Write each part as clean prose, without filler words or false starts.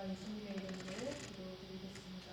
예수님의 이름으로 기도드리겠습니다.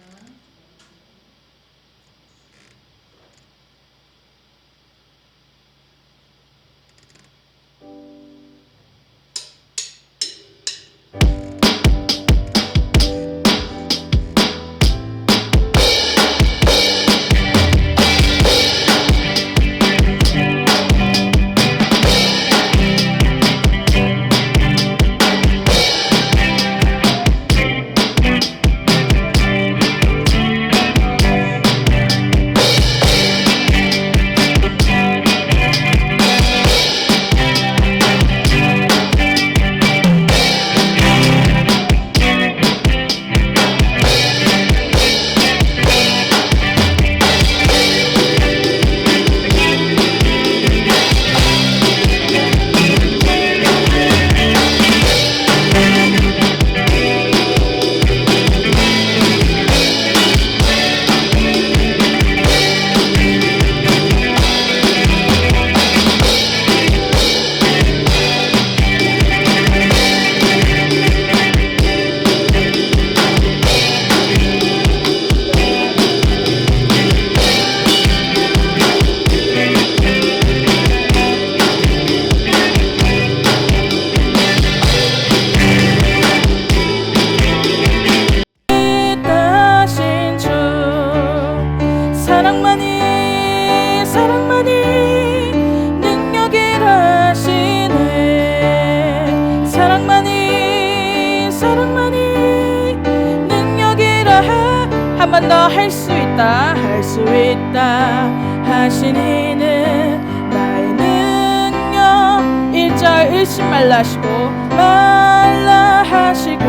한 번 더 할 수 있다, 할 수 있다 하시니는 나의 능력. 1절 의심 말라 하시고 말라 하시고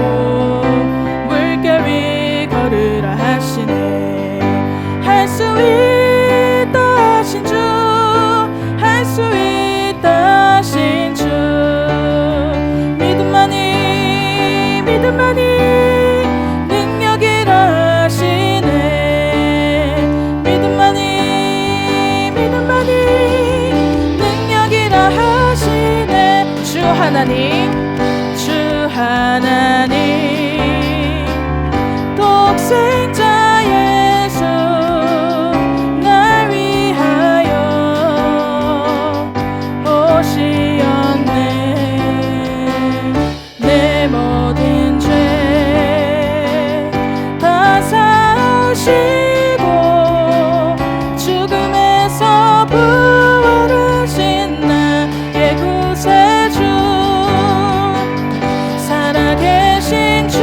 물결 위 걸으라 하시네. 할 수 있다 하신 주, 할 수 있다 하신 주. 믿음만이 믿음만이 하나님, 주 하나님, 독생자 예수 날 위하여 오시었네. 내 모든 죄 다 사하시고 죽음에서 부활하신 나의 구세주, 살아계신 주,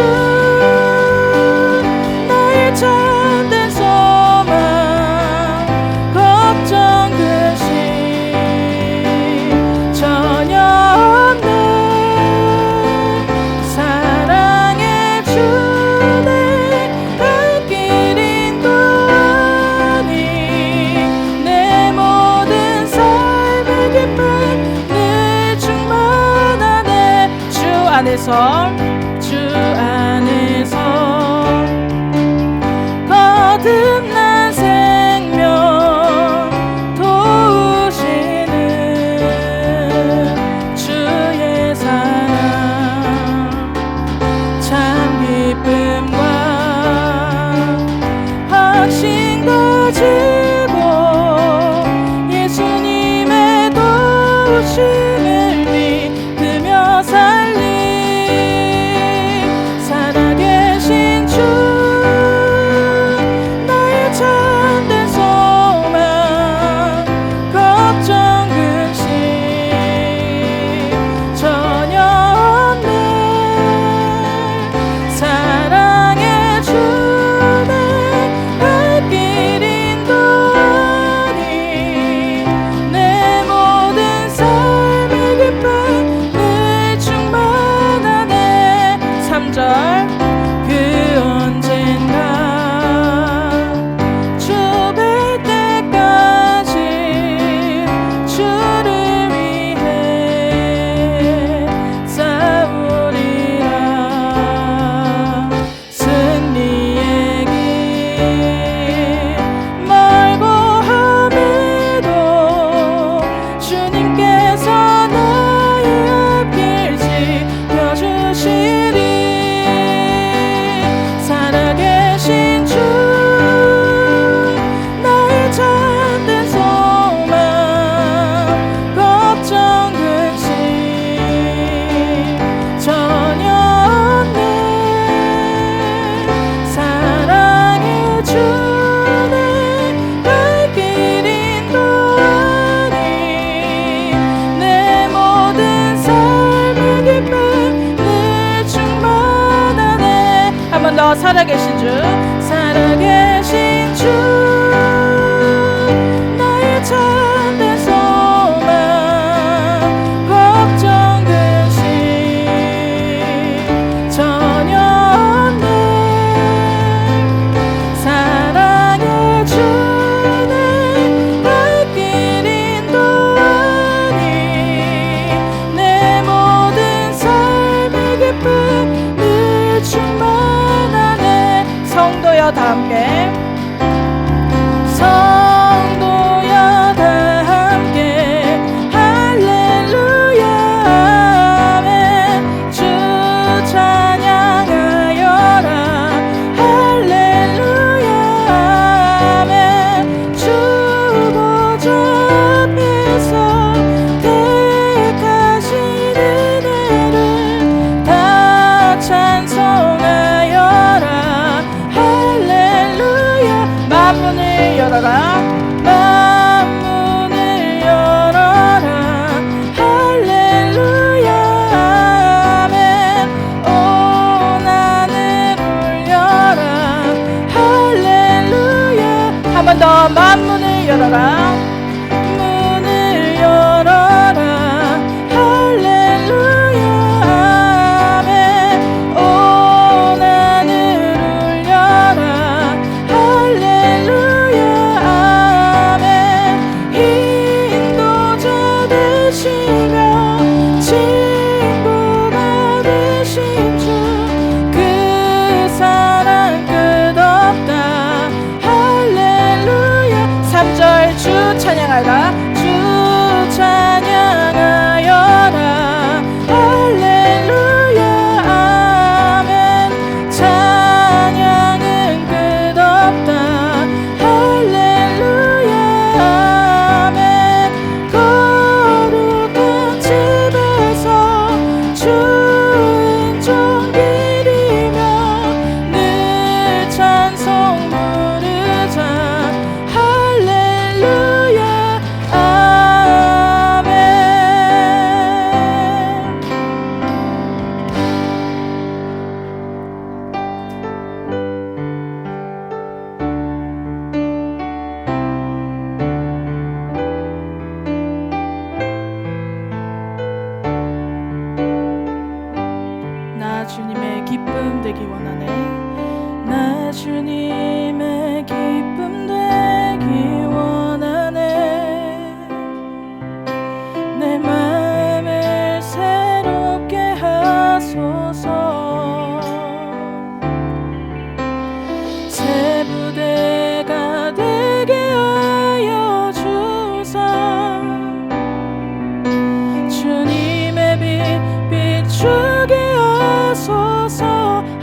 나의 참된 소망, 걱정 근심 전혀 없네. 사랑의 주 내 발길 인도하니 내 모든 삶의 기쁨 늘 충만하네. 주 안에서 거듭난 생명 도우시는 주의 사랑, 참 기쁨과 확신 가지고 예수님의 도우심을 믿으며 살리. 살아계신 주, 나의 참된 소망, 걱정 근심 전혀 없네. 사랑의 주 내 발길 인도하니 내 모든 삶의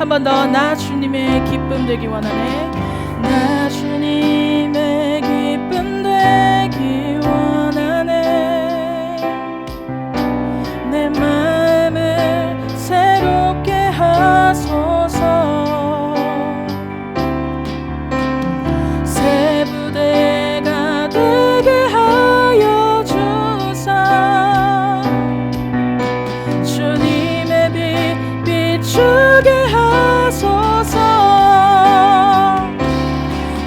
한 번 더 나 주님의 기쁨 되기 원하네. 나 주님의 기쁨 되기 원하네. 내 마음을 새롭게 하소서. 새 부대가 되게 하여 주사. 주님의 빛 비추게 하소서.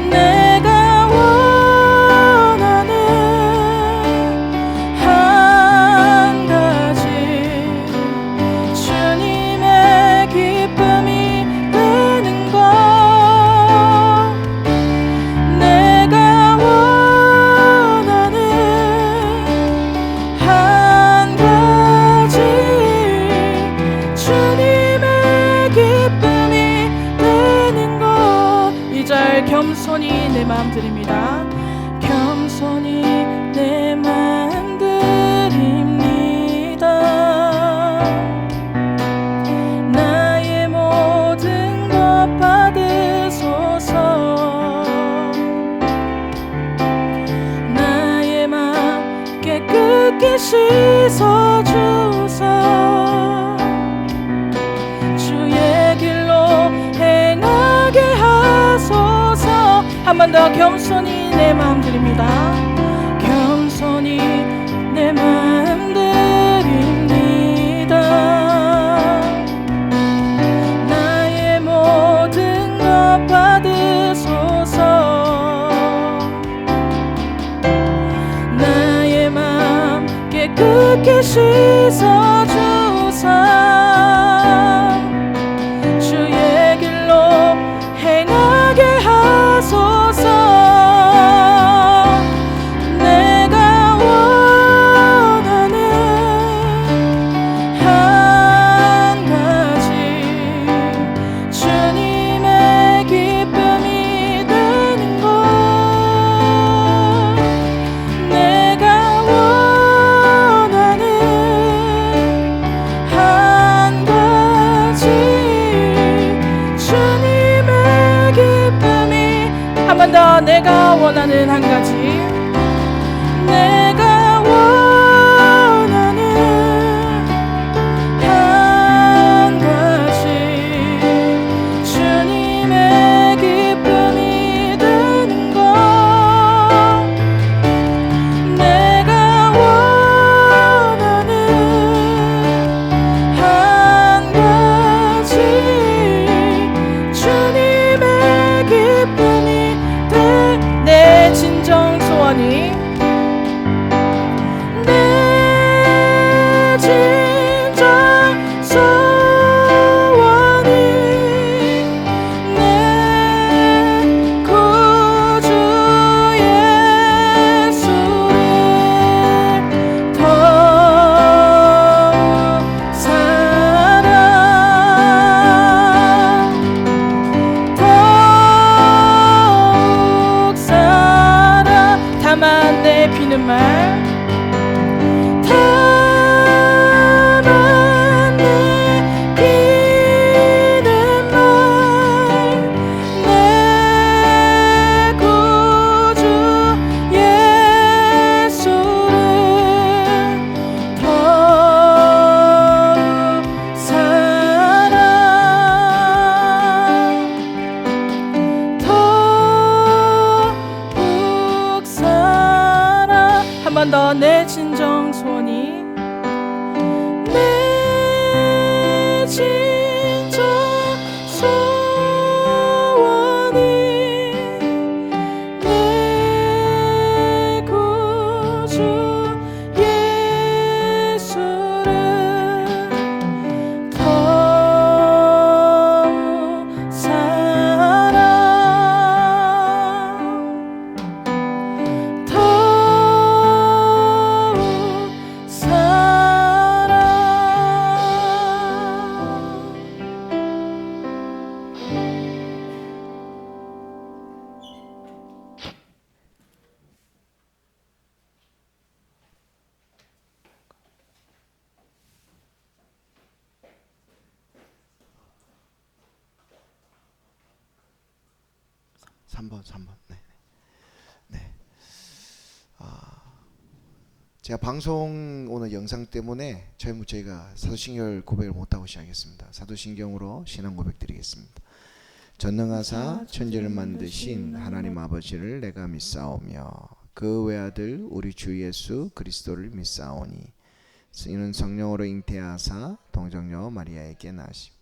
내가 원하는 한 가지 주님의 기쁨이 되는 것. 내가 원하는 한 가지 주님의 기쁨이 되는 것. 이 절 겸손히 내 마음 드립니다. 겸손히 내 마음 드립니다. 나의 모든 것 받으소서. 나의 마음 깨끗게 씻어주사. 주의 길로 행하게 하소서. 한 번 더 겸손히 내 마음 드립니다. 겸손히 내 마음 드립니다. 나의 모든 것 받으소서. 나의 마음 깨끗게 씻어주사. 주의 길로 행하게 하소서. 내가 원하는 한 가지 주님의 기쁨이 되는 것. 내가 원하는 한 가지 주님의 기쁨이. 한 번 더. 내가 원하는 한 가지. 내가 원하는 한 가지 주님의 기쁨이 되는 것. 내가 원하는 한 가지 주님의 기쁨이 돼. 내 진정 소원이. 내 진정 소원이 내 구주 예수를 더욱 사랑, 더욱 사랑. 다만 내 비는 말. 다만 내 비는 말. 내 구주 예수를 더욱 사랑, 더욱 사랑. 한 번 더. 내 진정 소원이. 내 진정 소원이 내 구주 예수를 더욱 사랑, 더욱 3번. 네. 네. 제가 방송 오늘 영상 때문에 저희가 사도신경 고백을 못하고 시작했습니다. 사도신경으로 신앙 고백 드리겠습니다. 전능하사 천지를 만드신 하나님 아버지를 내가 믿사오며 그 외아들 우리 주 예수 그리스도를 믿사오니 이는 성령으로 잉태하사 동정녀 마리아에게 나시고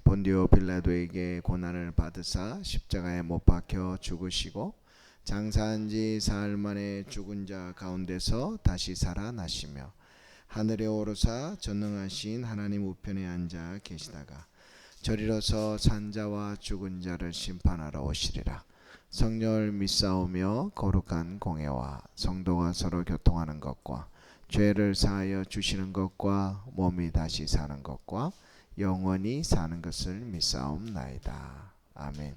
본디오 빌라도에게 고난을 받으사 십자가에 못 박혀 죽으시고 장사한 지 사흘 만에 죽은 자 가운데서 다시 살아나시며 하늘에 오르사 전능하신 하나님 우편에 앉아 계시다가 저리로서 산자와 죽은 자를 심판하러 오시리라. 성령을 믿사오며 거룩한 공예와 성도가 서로 교통하는 것과 죄를 사하여 주시는 것과 몸이 다시 사는 것과 영원히 사는 것을 믿사옵나이다. 아멘.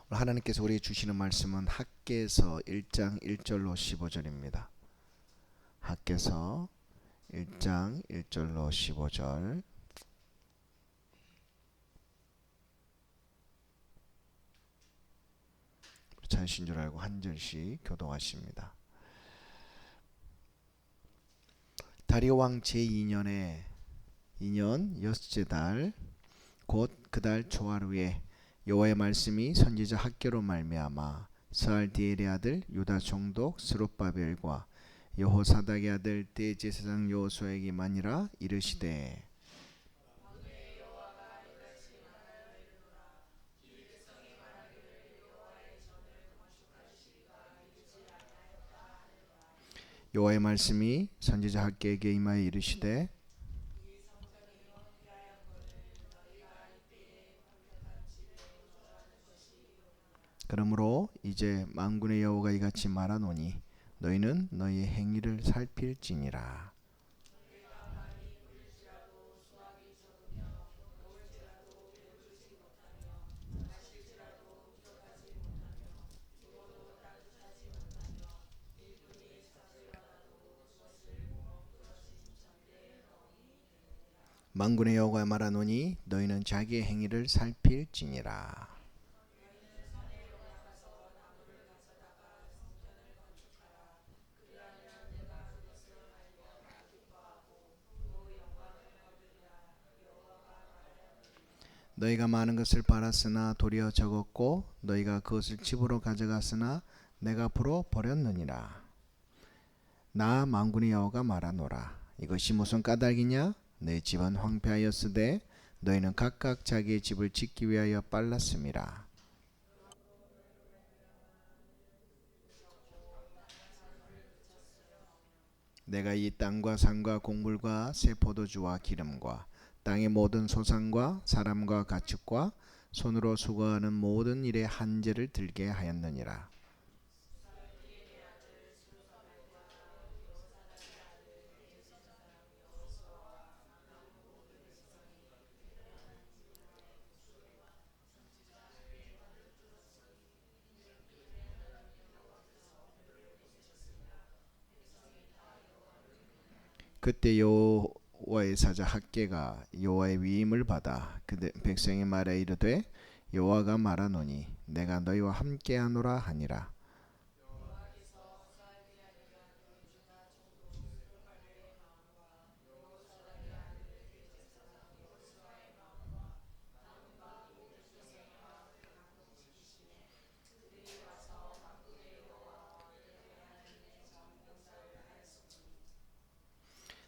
오늘 하나님께서 우리에게 주시는 말씀은 학개서 1장 1절로 15절입니다. 학개서 1장 1절로 15절. 찬신 줄 알고 한 절씩 교독하십니다. 다리오 왕 제2년에 2년 여섯째 달 곧 그 달 초하루에 여호와의 말씀이 선지자 학개로 말미암아 스알디엘의 아들 유다 총독 스룹바벨과 여호사닥의 아들 대제사장 여호수아에게만이라 이르시되 여호와의 말씀이 선지자 학개에게 임하여 이르시되 그러므로 이제 만군의 여호와가 이같이 말하노니 너희는 너희의 행위를 살필지니라. 만군의 여호와가 말하노니 너희는 자기의 행위를 살필지니라. 너희가 많은 것을 팔았으나 도리어 적었고 너희가 그것을 집으로 가져갔으나 내가 앞으로 버렸느니라. 나 만군의 여호와가 말하노라. 이것이 무슨 까닭이냐? 내 집은 황폐하였으되 너희는 각각 자기의 집을 짓기 위하여 빨랐음이라. 내가 이 땅과 산과 곡물과 새 포도주와 기름과 땅의 모든 소산과 사람과 가축과 손으로 수거하는 모든 일에 한제를 들게 하였느니라. 그때 여호와의 사자 학개가 여호와의 위임을 받아 그 백성의 말에 이르되 여호와가 말하노니 내가 너희와 함께하노라 하니라.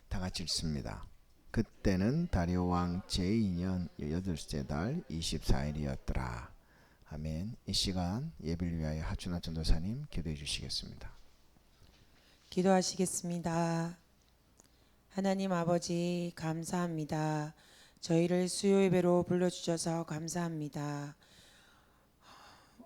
다 같이 읽습니다. 그때는 다리오 왕 제2년 8째 달 24일이었더라. 아멘. 이 시간 예배를 위하여 하춘아 전도사님 기도해 주시겠습니다. 기도하시겠습니다. 하나님 아버지 감사합니다. 저희를 수요 예배로 불러주셔서 감사합니다.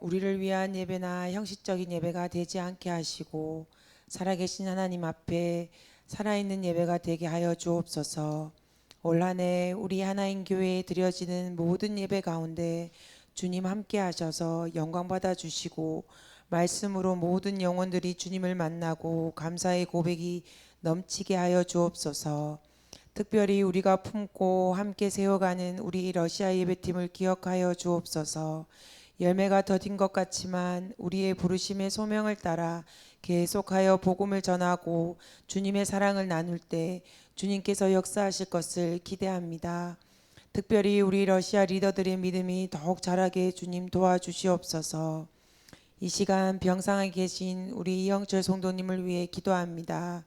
우리를 위한 예배나 형식적인 예배가 되지 않게 하시고 살아계신 하나님 앞에 살아있는 예배가 되게 하여 주옵소서. 올 한 해 우리 하나인 교회에 드려지는 모든 예배 가운데 주님 함께 하셔서 영광 받아 주시고 말씀으로 모든 영혼들이 주님을 만나고 감사의 고백이 넘치게 하여 주옵소서. 특별히 우리가 품고 함께 세워가는 우리 러시아 예배팀을 기억하여 주옵소서. 열매가 더딘 것 같지만 우리의 부르심의 소명을 따라 계속하여 복음을 전하고 주님의 사랑을 나눌 때 주님께서 역사하실 것을 기대합니다. 특별히 우리 러시아 리더들의 믿음이 더욱 자라게 주님 도와주시옵소서. 이 시간 병상에 계신 우리 이영철 성도님을 위해 기도합니다.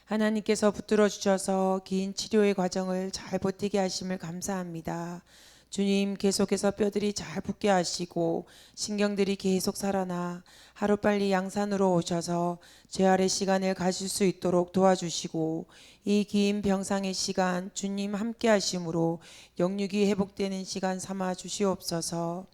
하나님께서 붙들어 주셔서 긴 치료의 과정을 잘 버티게 하심을 감사합니다. 주님, 계속해서 뼈들이 잘 붙게 하시고 신경들이 계속 살아나 하루빨리 양산으로 오셔서 재활의 시간을 가질 수 있도록 도와주시고 이 긴 병상의 시간 주님 함께 하심으로 영육이 회복되는 시간 삼아 주시옵소서.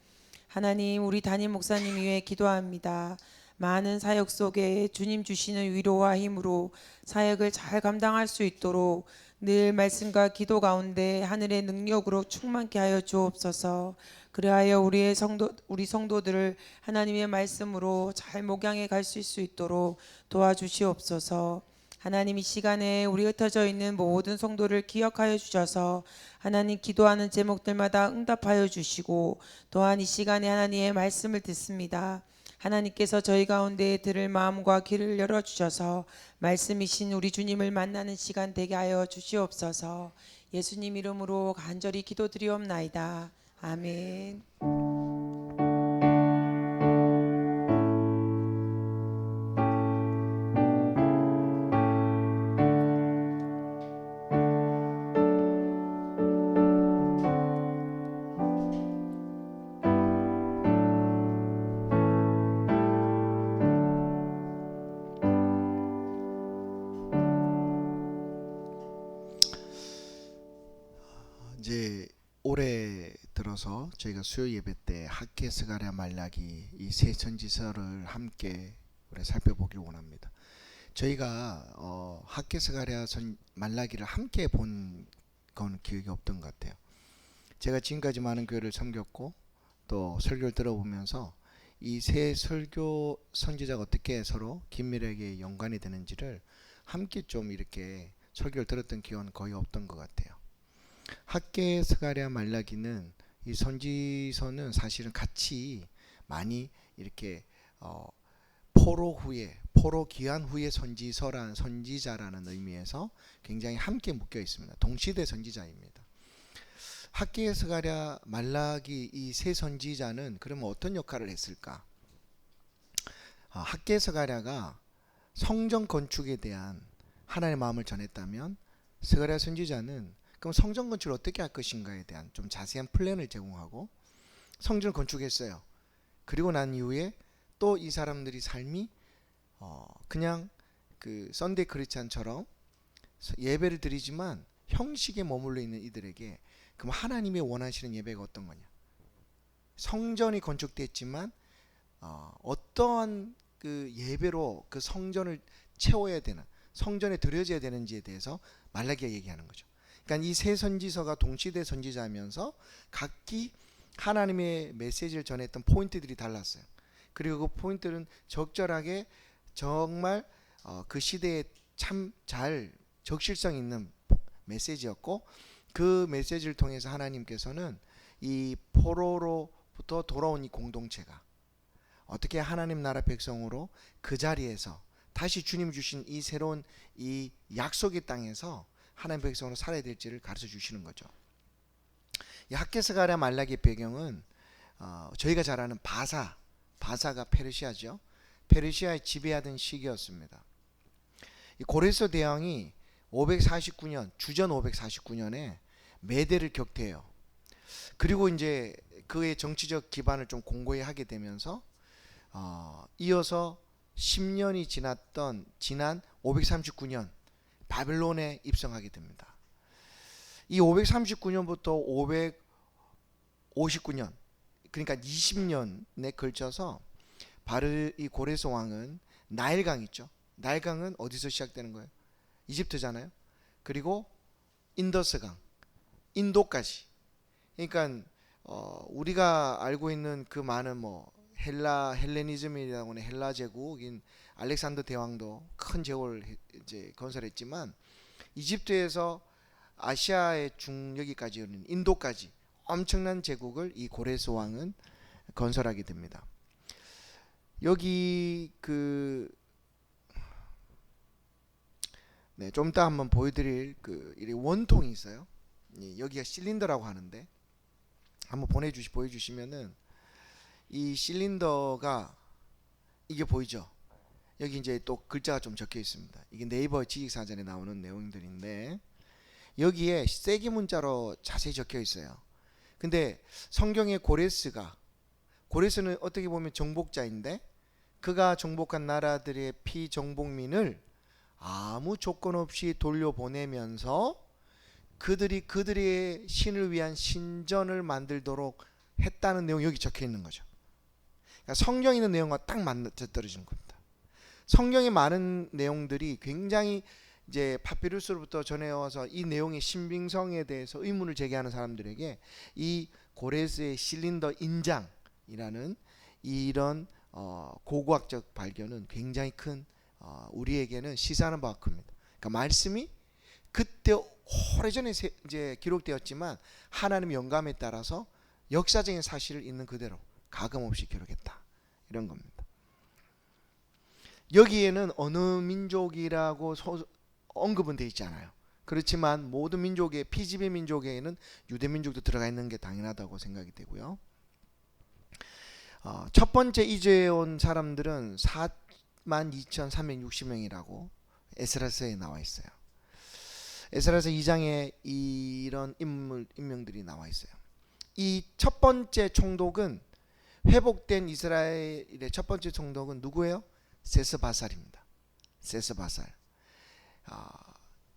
하나님, 우리 담임 목사님 위해 기도합니다. 많은 사역 속에 주님 주시는 위로와 힘으로 사역을 잘 감당할 수 있도록 늘 말씀과 기도 가운데 하늘의 능력으로 충만케 하여 주옵소서. 그리하여 우리 성도들을 하나님의 말씀으로 잘 목양해 갈 수 있도록 도와주시옵소서. 하나님, 이 시간에 우리 흩어져 있는 모든 성도를 기억하여 주셔서 하나님 기도하는 제목들마다 응답하여 주시고 또한 이 시간에 하나님의 말씀을 듣습니다. 하나님께서 저희 가운데 들을 마음과 귀를 열어주셔서 말씀이신 우리 주님을 만나는 시간 되게 하여 주시옵소서. 예수님 이름으로 간절히 기도드리옵나이다. 아멘. 이제 올해 들어서 저희가 수요 예배 때 학개, 스가랴, 말라기 이 세 선지서를 함께 우리 살펴보길 원합니다. 저희가 학개, 스가랴, 말라기를 함께 본 건 기억이 없던 것 같아요. 제가 지금까지 많은 교회를 섬겼고 또 설교를 들어보면서 이 세 설교 선지자가 어떻게 서로 긴밀하게 연관이 되는지를 함께 좀 이렇게 설교를 들었던 기억은 거의 없던 것 같아요. 학개, 스가랴, 말라기는 이 선지서는 사실은 같이 많이 이렇게 포로 귀환 후의 선지서라는 선지자라는 의미에서 굉장히 함께 묶여 있습니다. 동시대 선지자입니다. 학개, 스가랴, 말라기 이 세 선지자는 그러면 어떤 역할을 했을까? 학개, 스가랴가 성전 건축에 대한 하나님의 마음을 전했다면 스가랴 선지자는 그럼 성전 건축을 어떻게 할 것인가에 대한 좀 자세한 플랜을 제공하고 성전을 건축했어요. 그리고 난 이후에 또 이 사람들이 삶이 그냥 그 썬데이 크리스찬처럼 예배를 드리지만 형식에 머물러 있는 이들에게 그럼 하나님이 원하시는 예배가 어떤 거냐? 성전이 건축됐지만 어떠한 그 예배로 그 성전을 채워야 되는, 성전에 드려져야 되는지에 대해서 말라기가 얘기하는 거죠. 그러니까 이 세 선지서가 동시대 선지자면서 각기 하나님의 메시지를 전했던 포인트들이 달랐어요. 그리고 그 포인트는 적절하게 정말 그 시대에 참 잘 적실성 있는 메시지였고 그 메시지를 통해서 하나님께서는 이 포로로부터 돌아온 이 공동체가 어떻게 하나님 나라 백성으로 그 자리에서 다시 주님 주신 이 새로운 이 약속의 땅에서 하나님 백성으로 살아야 될지를 가르쳐 주시는 거죠. 이 학개, 스가랴, 말라기 배경은 저희가 잘 아는 바사가 페르시아죠. 페르시아에 지배하던 시기였습니다. 이 고레스 대왕이 549년 주전 549년에 메대를 격퇴해요. 그리고 이제 그의 정치적 기반을 좀 공고히 하게 되면서 이어서 10년이 지난 539년 바벨론에 입성하게 됩니다. 이 539년부터 559년 그러니까 20년에 걸쳐서 이 고레스 왕은 나일강 있죠. 나일강은 어디서 시작되는 거예요? 이집트잖아요. 그리고 인더스강, 인도까지. 그러니까 우리가 알고 있는 그 많은 헬레니즘이라고 하는 헬라 제국인 알렉산더 대왕도 큰 제국을 이제 건설했지만 이집트에서 아시아의 중여기까지 이르는 인도까지 엄청난 제국을 이 고레스 왕은 건설하게 됩니다. 여기 좀 이따 한번 보여드릴 이 원통이 있어요. 여기가 실린더라고 하는데 한번 보여주시면은 이 실린더가 이게 보이죠? 여기 이제 또 글자가 좀 적혀 있습니다. 이게 네이버 지식사전에 나오는 내용들인데 여기에 세기 문자로 자세히 적혀 있어요. 근데 성경의 고레스는 어떻게 보면 정복자인데 그가 정복한 나라들의 피정복민을 아무 조건 없이 돌려보내면서 그들의 신을 위한 신전을 만들도록 했다는 내용이 여기 적혀 있는 거죠. 그러니까 성경에 있는 내용과 딱 맞아떨어지는 겁니다. 성경의 많은 내용들이 굉장히 이제 파피루스로부터 전해와서 이 내용의 신빙성에 대해서 의문을 제기하는 사람들에게 이 고레스의 실린더 인장이라는 이런 고고학적 발견은 굉장히 큰 우리에게는 시사하는 바가 큽니다. 그러니까 말씀이 그때 오래전에 이제 기록되었지만 하나님의 영감에 따라서 역사적인 사실을 있는 그대로 가감없이 기록했다 이런 겁니다. 여기에는 어느 민족이라고 언급은 되어 있지 않아요. 그렇지만 모든 민족의 피지배 민족에는 유대 민족도 들어가 있는 게 당연하다고 생각이 되고요. 첫 번째 이주해 온 사람들은 42,360명이라고 에스라서에 나와 있어요. 에스라서 2장에 이런 인명들이 나와 있어요. 이 첫 번째 총독은 회복된 이스라엘의 첫 번째 총독은 누구예요? 세스바살입니다. 세스바살.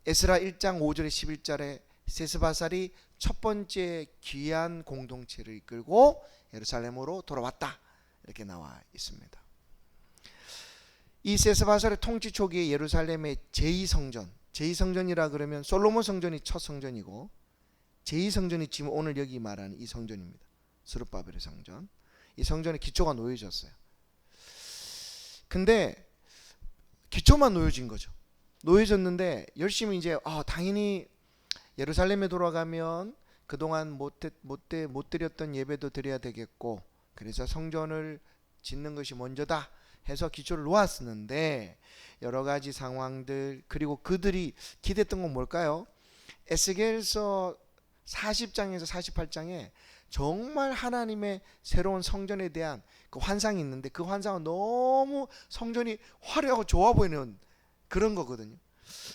에스라 1장 5절에 11절에 세스바살이 첫 번째 귀한 공동체를 이끌고 예루살렘으로 돌아왔다 이렇게 나와 있습니다. 이 세스바살의 통치 초기에 예루살렘의 제2성전이라 그러면 솔로몬 성전이 첫 성전이고 제2성전이 지금 오늘 여기 말하는 이 성전입니다. 스룹바벨의 성전. 이 성전의 기초가 놓여졌어요. 근데 기초만 놓여진 거죠. 놓여졌는데 열심히 이제 당연히 예루살렘에 돌아가면 그동안 못 드렸던 예배도 드려야 되겠고 그래서 성전을 짓는 것이 먼저다 해서 기초를 놓았었는데 여러 가지 상황들 그리고 그들이 기대했던 건 뭘까요? 에스겔서 40장에서 48장에 정말 하나님의 새로운 성전에 대한 그 환상이 있는데 그 환상은 너무 성전이 화려하고 좋아 보이는 그런 거거든요.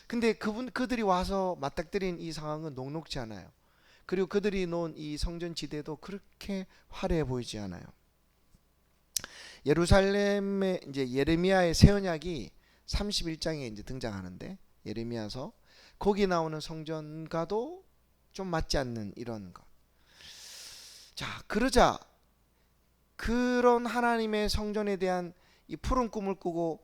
근데 그들이 와서 맞닥뜨린 이 상황은 녹록지 않아요. 그리고 그들이 놓은 이 성전 지대도 그렇게 화려해 보이지 않아요. 예루살렘의 이제 예레미야의 새 언약이 31장에 이제 등장하는데 예레미야서 거기 나오는 성전과도 좀 맞지 않는 이런 것. 자, 그러자 그런 하나님의 성전에 대한 이 푸른 꿈을 꾸고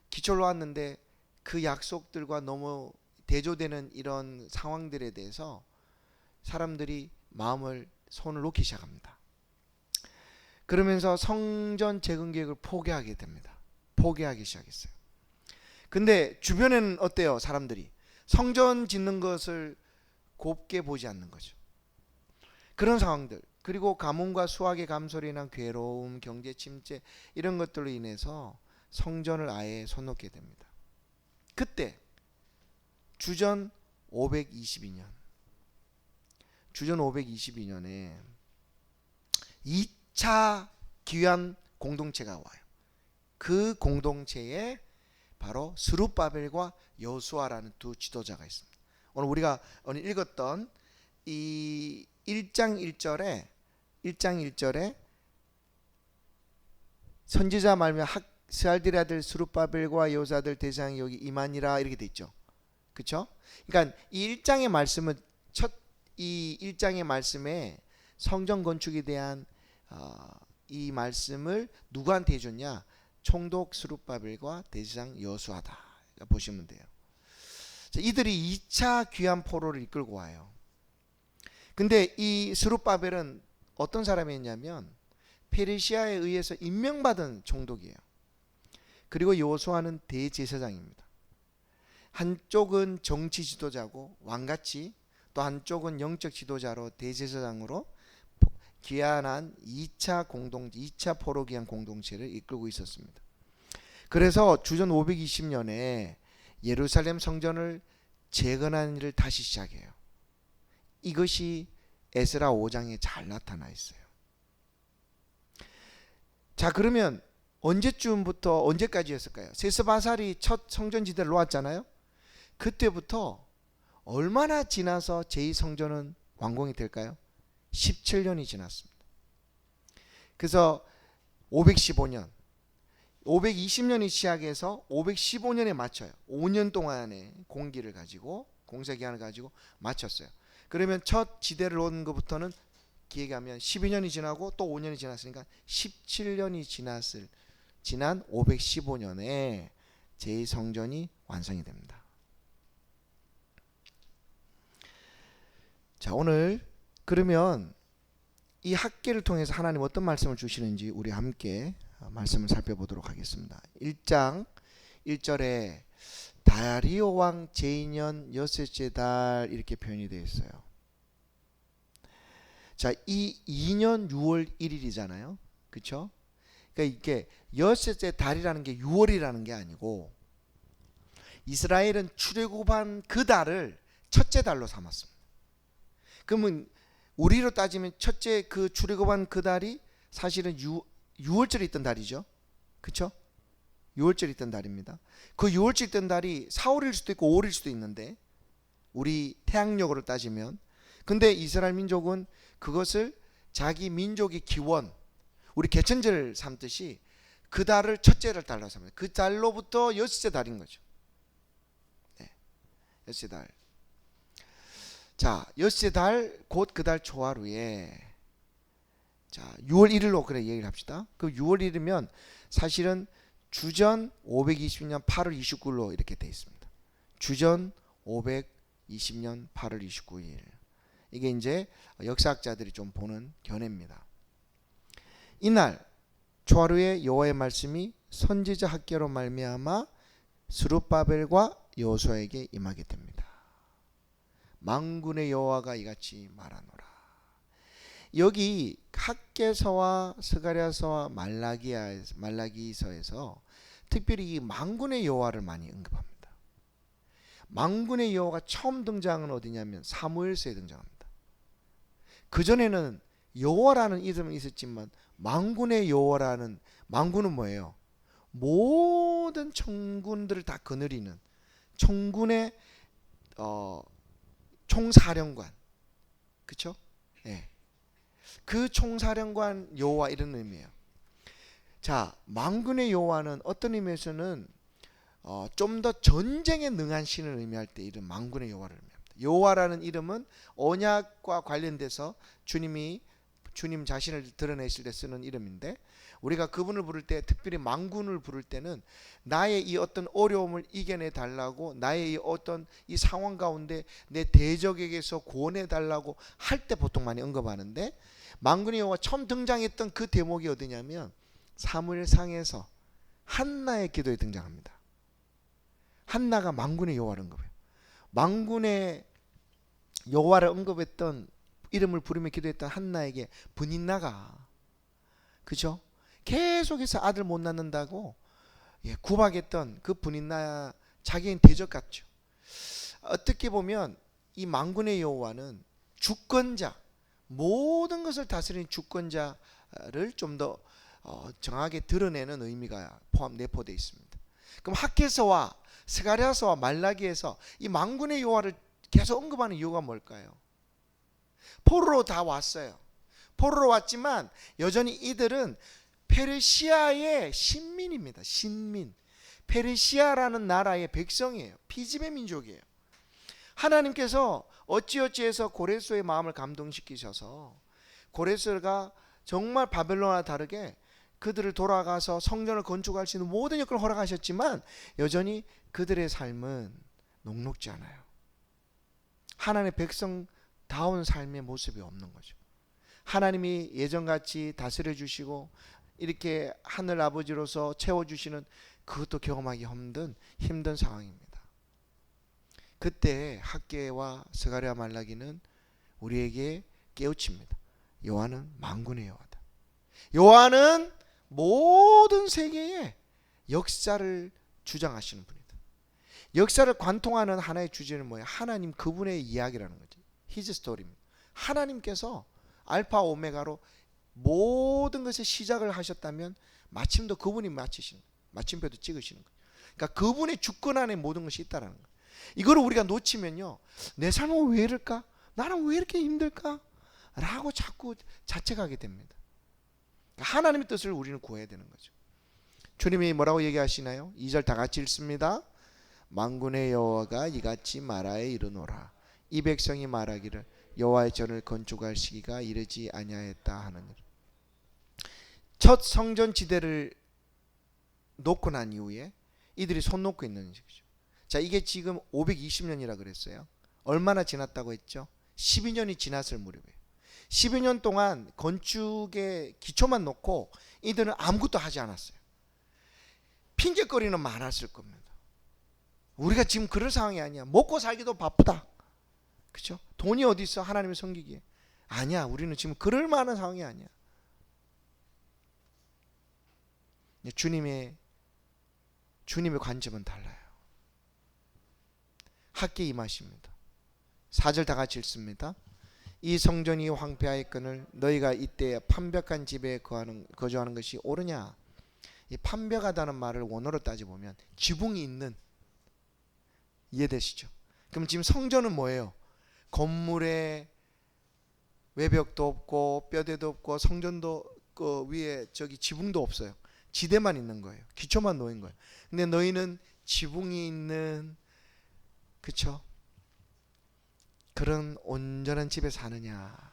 기초를 놓았는데 그 약속들과 너무 대조되는 이런 상황들에 대해서 사람들이 손을 놓기 시작합니다. 그러면서 성전 재건 계획을 포기하게 됩니다. 포기하기 시작했어요. 근데 주변에는 어때요? 사람들이 성전 짓는 것을 곱게 보지 않는 거죠. 그런 상황들 그리고 가뭄과 수확의 감소로 인한 괴로움, 경제 침체 이런 것들로 인해서 성전을 아예 손 놓게 됩니다. 그때 주전 522년에 2차 귀한 공동체가 와요. 그 공동체에 바로 스룹바벨과 여호수아라는 두 지도자가 있습니다. 오늘 우리가 오늘 읽었던 이 1장 1절에 선지자 말미암아 스알딜의 아들 스룹바벨과 여호수아 아들 대장이 여기 임하니라 이렇게 돼 있죠. 그렇죠? 그러니까 이 1장의 말씀은 이 1장의 말씀에 성전 건축에 대한 이 말씀을 누구한테 해줬냐? 총독 스룹바벨과 대제사장 여호수아다 보시면 돼요. 이들이 2차 귀한 포로를 이끌고 와요. 근데 이 스룹바벨은 어떤 사람이었냐면 페르시아에 의해서 임명받은 총독이에요. 그리고 여호수아는 대제사장입니다. 한쪽은 정치 지도자고 왕같이 또 한쪽은 영적 지도자로 대제사장으로 귀환한 2차 포로 귀환 공동체를 이끌고 있었습니다. 그래서 주전 520년에 예루살렘 성전을 재건하는 일을 다시 시작해요. 이것이 에스라 5장에 잘 나타나 있어요. 자, 그러면 언제쯤부터 언제까지였을까요? 세스바살이 첫 성전지대를 놓았잖아요. 그때부터 얼마나 지나서 제2성전은 완공이 될까요? 17년이 지났습니다. 그래서 515년 520년이 시작해서 515년에 맞춰요. 5년 동안의 공기를 가지고 공사기간을 가지고 맞췄어요. 그러면 첫 지대를 놓은 것부터는 기획하면 12년이 지나고 또 5년이 지났으니까 17년이 지난 515년에 제2성전이 완성이 됩니다. 자, 오늘 그러면 이 학계를 통해서 하나님 어떤 말씀을 주시는지 우리 함께 말씀을 살펴보도록 하겠습니다. 1장 1절에 다리오 왕 제2년 여섯째 달 이렇게 표현이 되어 있어요. 자, 이 2년 6월 1일이잖아요. 그렇죠? 그러니까 이게 여섯째 달이라는 게 6월이라는 게 아니고 이스라엘은 출애굽한 그 달을 첫째 달로 삼았습니다. 그러면 우리로 따지면 첫째 그 출애굽한 그 달이 사실은 6월절에 있던 달이죠. 그렇죠? 6월절에 있던 달입니다. 그 6월절에 있던 달이 4월일 수도 있고 5월일 수도 있는데 우리 태양력으로 따지면 근데 이스라엘 민족은 그것을 자기 민족의 기원 우리 개천절 삼듯이 그 달을 첫째 달로 삼아요. 그 달로부터 여섯째 달인 거죠. 네, 여섯째 달. 자, 여섯째 달 곧 그 달 초하루에 자 6월 1일로 그래 얘기를 합시다. 그 6월 1일이면 사실은 주전 520년 8월 29일로 이렇게 돼 있습니다. 주전 520년 8월 29일. 이게 이제 역사학자들이 좀 보는 견해입니다. 이날 초하루에 여호와의 말씀이 선지자 학개로 말미암아 스룹바벨과 여호수아에게 임하게 됩니다. 만군의 여호와가 이같이 말하노라. 여기 학개서와 스가랴서와 말라기서에서 특별히 이 만군의 여호와를 많이 언급합니다. 만군의 여호와가 처음 등장은 어디냐면 사무엘서에 등장합니다. 그전에는 여호와라는 이름은 있었지만 만군의 여호와라는 만군은 뭐예요? 모든 천군들을 다 거느리는 천군의 총사령관. 그렇죠? 예. 그 총사령관 여호와 이런 의미예요. 자, 만군의 여호와는 어떤 의미에서는 좀 더 전쟁에 능한 신을 의미할 때 이런 만군의 여호와를 의미합니다. 여호와라는 이름은 언약과 관련돼서 주님 자신을 드러내실 때 쓰는 이름인데 우리가 그분을 부를 때 특별히 만군을 부를 때는 나의 이 어떤 어려움을 이겨내 달라고 나의 이 어떤 이 상황 가운데 내 대적에게서 구원해 달라고 할 때 보통 많이 언급하는데 만군의 여호와 처음 등장했던 그 대목이 어디냐면 사무엘상에서 한나의 기도에 등장합니다. 한나가 만군의 여호와를 언급해요. 만군의 여호와를 언급했던 이름을 부르며 기도했던 한나에게 브닛나가 그죠? 계속해서 아들 못 낳는다고 구박했던 그 브닛나 자기는 대적 같죠. 어떻게 보면 이 만군의 여호와는 주권자 모든 것을 다스리는 주권자를 좀 더 정확하게 드러내는 의미가 내포되어 있습니다. 그럼 학개서와 스가랴서와 말라기에서 이 만군의 여호와를 계속 언급하는 이유가 뭘까요? 포로로 다 왔어요. 포로로 왔지만 여전히 이들은 페르시아의 신민입니다. 신민. 페르시아라는 나라의 백성이에요. 피지배 민족이에요. 하나님께서 어찌어찌해서 고레스의 마음을 감동시키셔서 고레스가 정말 바벨론과 다르게 그들을 돌아가서 성전을 건축할 수 있는 모든 역할을 허락하셨지만 여전히 그들의 삶은 녹록지 않아요. 하나님의 백성다운 삶의 모습이 없는 거죠. 하나님이 예전같이 다스려 주시고 이렇게 하늘 아버지로서 채워주시는 그것도 경험하기 힘든 상황입니다. 그때 학개와 스가랴 말라기는 우리에게 깨우칩니다. 여호와는 만군의 여호와다. 여호와는 모든 세계의 역사를 주장하시는 분이다. 역사를 관통하는 하나의 주제는 뭐예요? 하나님 그분의 이야기라는 거죠. His story입니다. 하나님께서 알파 오메가로 모든 것의 시작을 하셨다면 마침도 그분이 마치시는 거예요. 마침표도 찍으시는 거예요. 그러니까 그분의 주권 안에 모든 것이 있다는 거예요. 이거를 우리가 놓치면요, 내 삶은 왜 이럴까? 나는 왜 이렇게 힘들까? 라고 자꾸 자책하게 됩니다. 하나님의 뜻을 우리는 구해야 되는 거죠. 주님이 뭐라고 얘기하시나요? 2절 다 같이 읽습니다. 만군의 여호와가 이같이 말하여 이르노라. 이 백성이 말하기를 여호와의 전을 건축할 시기가 이르지 아니하였다 하느니라. 첫 성전 지대를 놓고 난 이후에 이들이 손 놓고 있는 것이죠. 자, 이게 지금 520년이라 그랬어요. 얼마나 지났다고 했죠? 12년이 지났을 무렵이에요. 12년 동안 건축의 기초만 놓고 이들은 아무것도 하지 않았어요. 핑계거리는 많았을 겁니다. 우리가 지금 그럴 상황이 아니야. 먹고 살기도 바쁘다. 그렇죠? 돈이 어디 있어? 하나님을 섬기기에. 아니야. 우리는 지금 그럴 만한 상황이 아니야. 주님의 관점은 달라요. 학계에 임하십니다. 4절 다 같이 읽습니다. 이 성전이 황폐하였거늘 너희가 이때 판벽한 집에 거주하는 것이 옳으냐? 이 판벽하다는 말을 원어로 따져보면 지붕이 있는, 이해되시죠? 그럼 지금 성전은 뭐예요? 건물에 외벽도 없고 뼈대도 없고 성전도 그 위에 저기 지붕도 없어요. 지대만 있는 거예요. 기초만 놓인 거예요. 근데 너희는 지붕이 있는, 그쵸? 그런 온전한 집에 사느냐?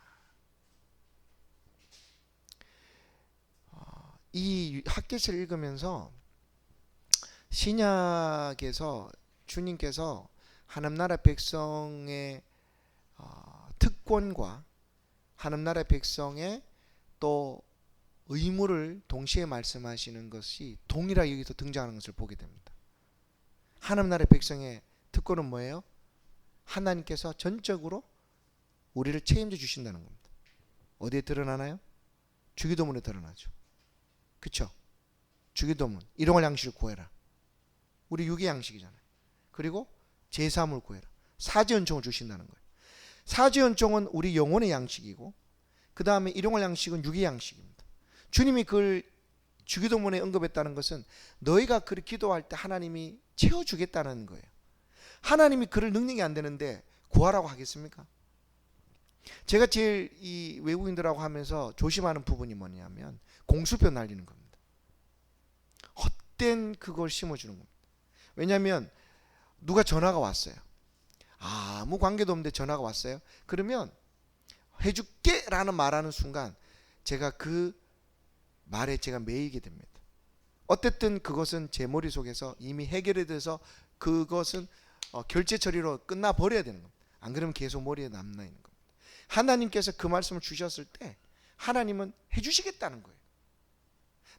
이 학개시를 읽으면서 신약에서 주님께서 하나님 나라 백성의 특권과 하나님 나라 백성의 또 의무를 동시에 말씀하시는 것이 동일하게 여기서 등장하는 것을 보게 됩니다. 하나님 나라 백성의 특권은 뭐예요? 하나님께서 전적으로 우리를 책임져 주신다는 겁니다. 어디에 드러나나요? 주기도문에 드러나죠. 그렇죠? 주기도문, 일용할 양식을 구해라. 우리 육의 양식이잖아요. 그리고 제사함을 구해라. 사지연총을 주신다는 거예요. 사지연총은 우리 영혼의 양식이고, 그 다음에 일용할 양식은 육의 양식입니다. 주님이 그걸 주기도문에 언급했다는 것은 너희가 그를 기도할 때 하나님이 채워주겠다는 거예요. 하나님이 그럴 능력이 안 되는데 구하라고 하겠습니까? 제가 제일 이 외국인들하고 하면서 조심하는 부분이 뭐냐면 공수표 날리는 겁니다. 헛된 그걸 심어주는 겁니다. 왜냐하면 누가 전화가 왔어요. 아무 관계도 없는데 전화가 왔어요. 그러면 해줄게 라는 말하는 순간 제가 그 말에 제가 매이게 됩니다. 어쨌든 그것은 제 머릿속에서 이미 해결이 돼서 그것은 결제 처리로 끝나버려야 되는 겁니다. 안 그러면 계속 머리에 남아 있는 겁니다. 하나님께서 그 말씀을 주셨을 때 하나님은 해주시겠다는 거예요.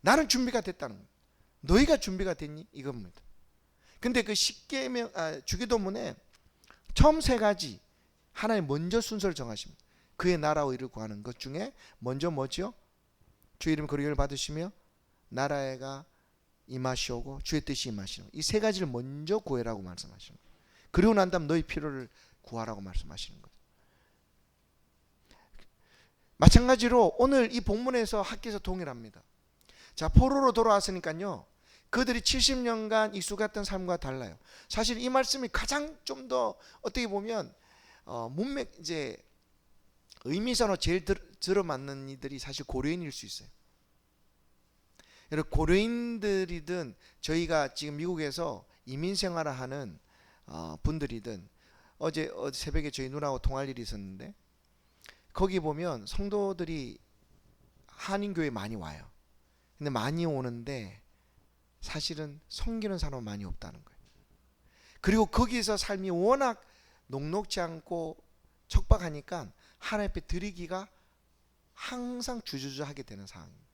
나는 준비가 됐다는 거예요. 너희가 준비가 됐니? 이겁니다. 근데 그 주기도문에 처음 세 가지 하나님 먼저 순서를 정하십니다. 그의 나라와 의를 구하는 것 중에 먼저 뭐죠? 주의 이름 거룩을 받으시며 나라가 임하시오고 주의 뜻이 임하시는, 이 세 가지를 먼저 구해라고 말씀하시는 거예요. 그리고 난 다음 너희 필요를 구하라고 말씀하시는 거예요. 마찬가지로 오늘 이 본문에서 학계에서 동일합니다. 자, 포로로 돌아왔으니까요, 그들이 70년간 익숙했던 삶과 달라요. 사실 이 말씀이 가장 좀 더 어떻게 보면 문맥 이제 의미상으로 제일 들어맞는 이들이 사실 고려인일 수 있어요. 여러분, 고려인들이든 저희가 지금 미국에서 이민 생활을 하는 분들이든 어제 새벽에 저희 누나하고 통할 일이 있었는데 거기 보면 성도들이 한인교회 많이 와요. 근데 많이 오는데 사실은 섬기는 사람은 많이 없다는 거예요. 그리고 거기서 삶이 워낙 녹록지 않고 척박하니까 하나님 앞에 드리기가 항상 주저하게 되는 상황입니다.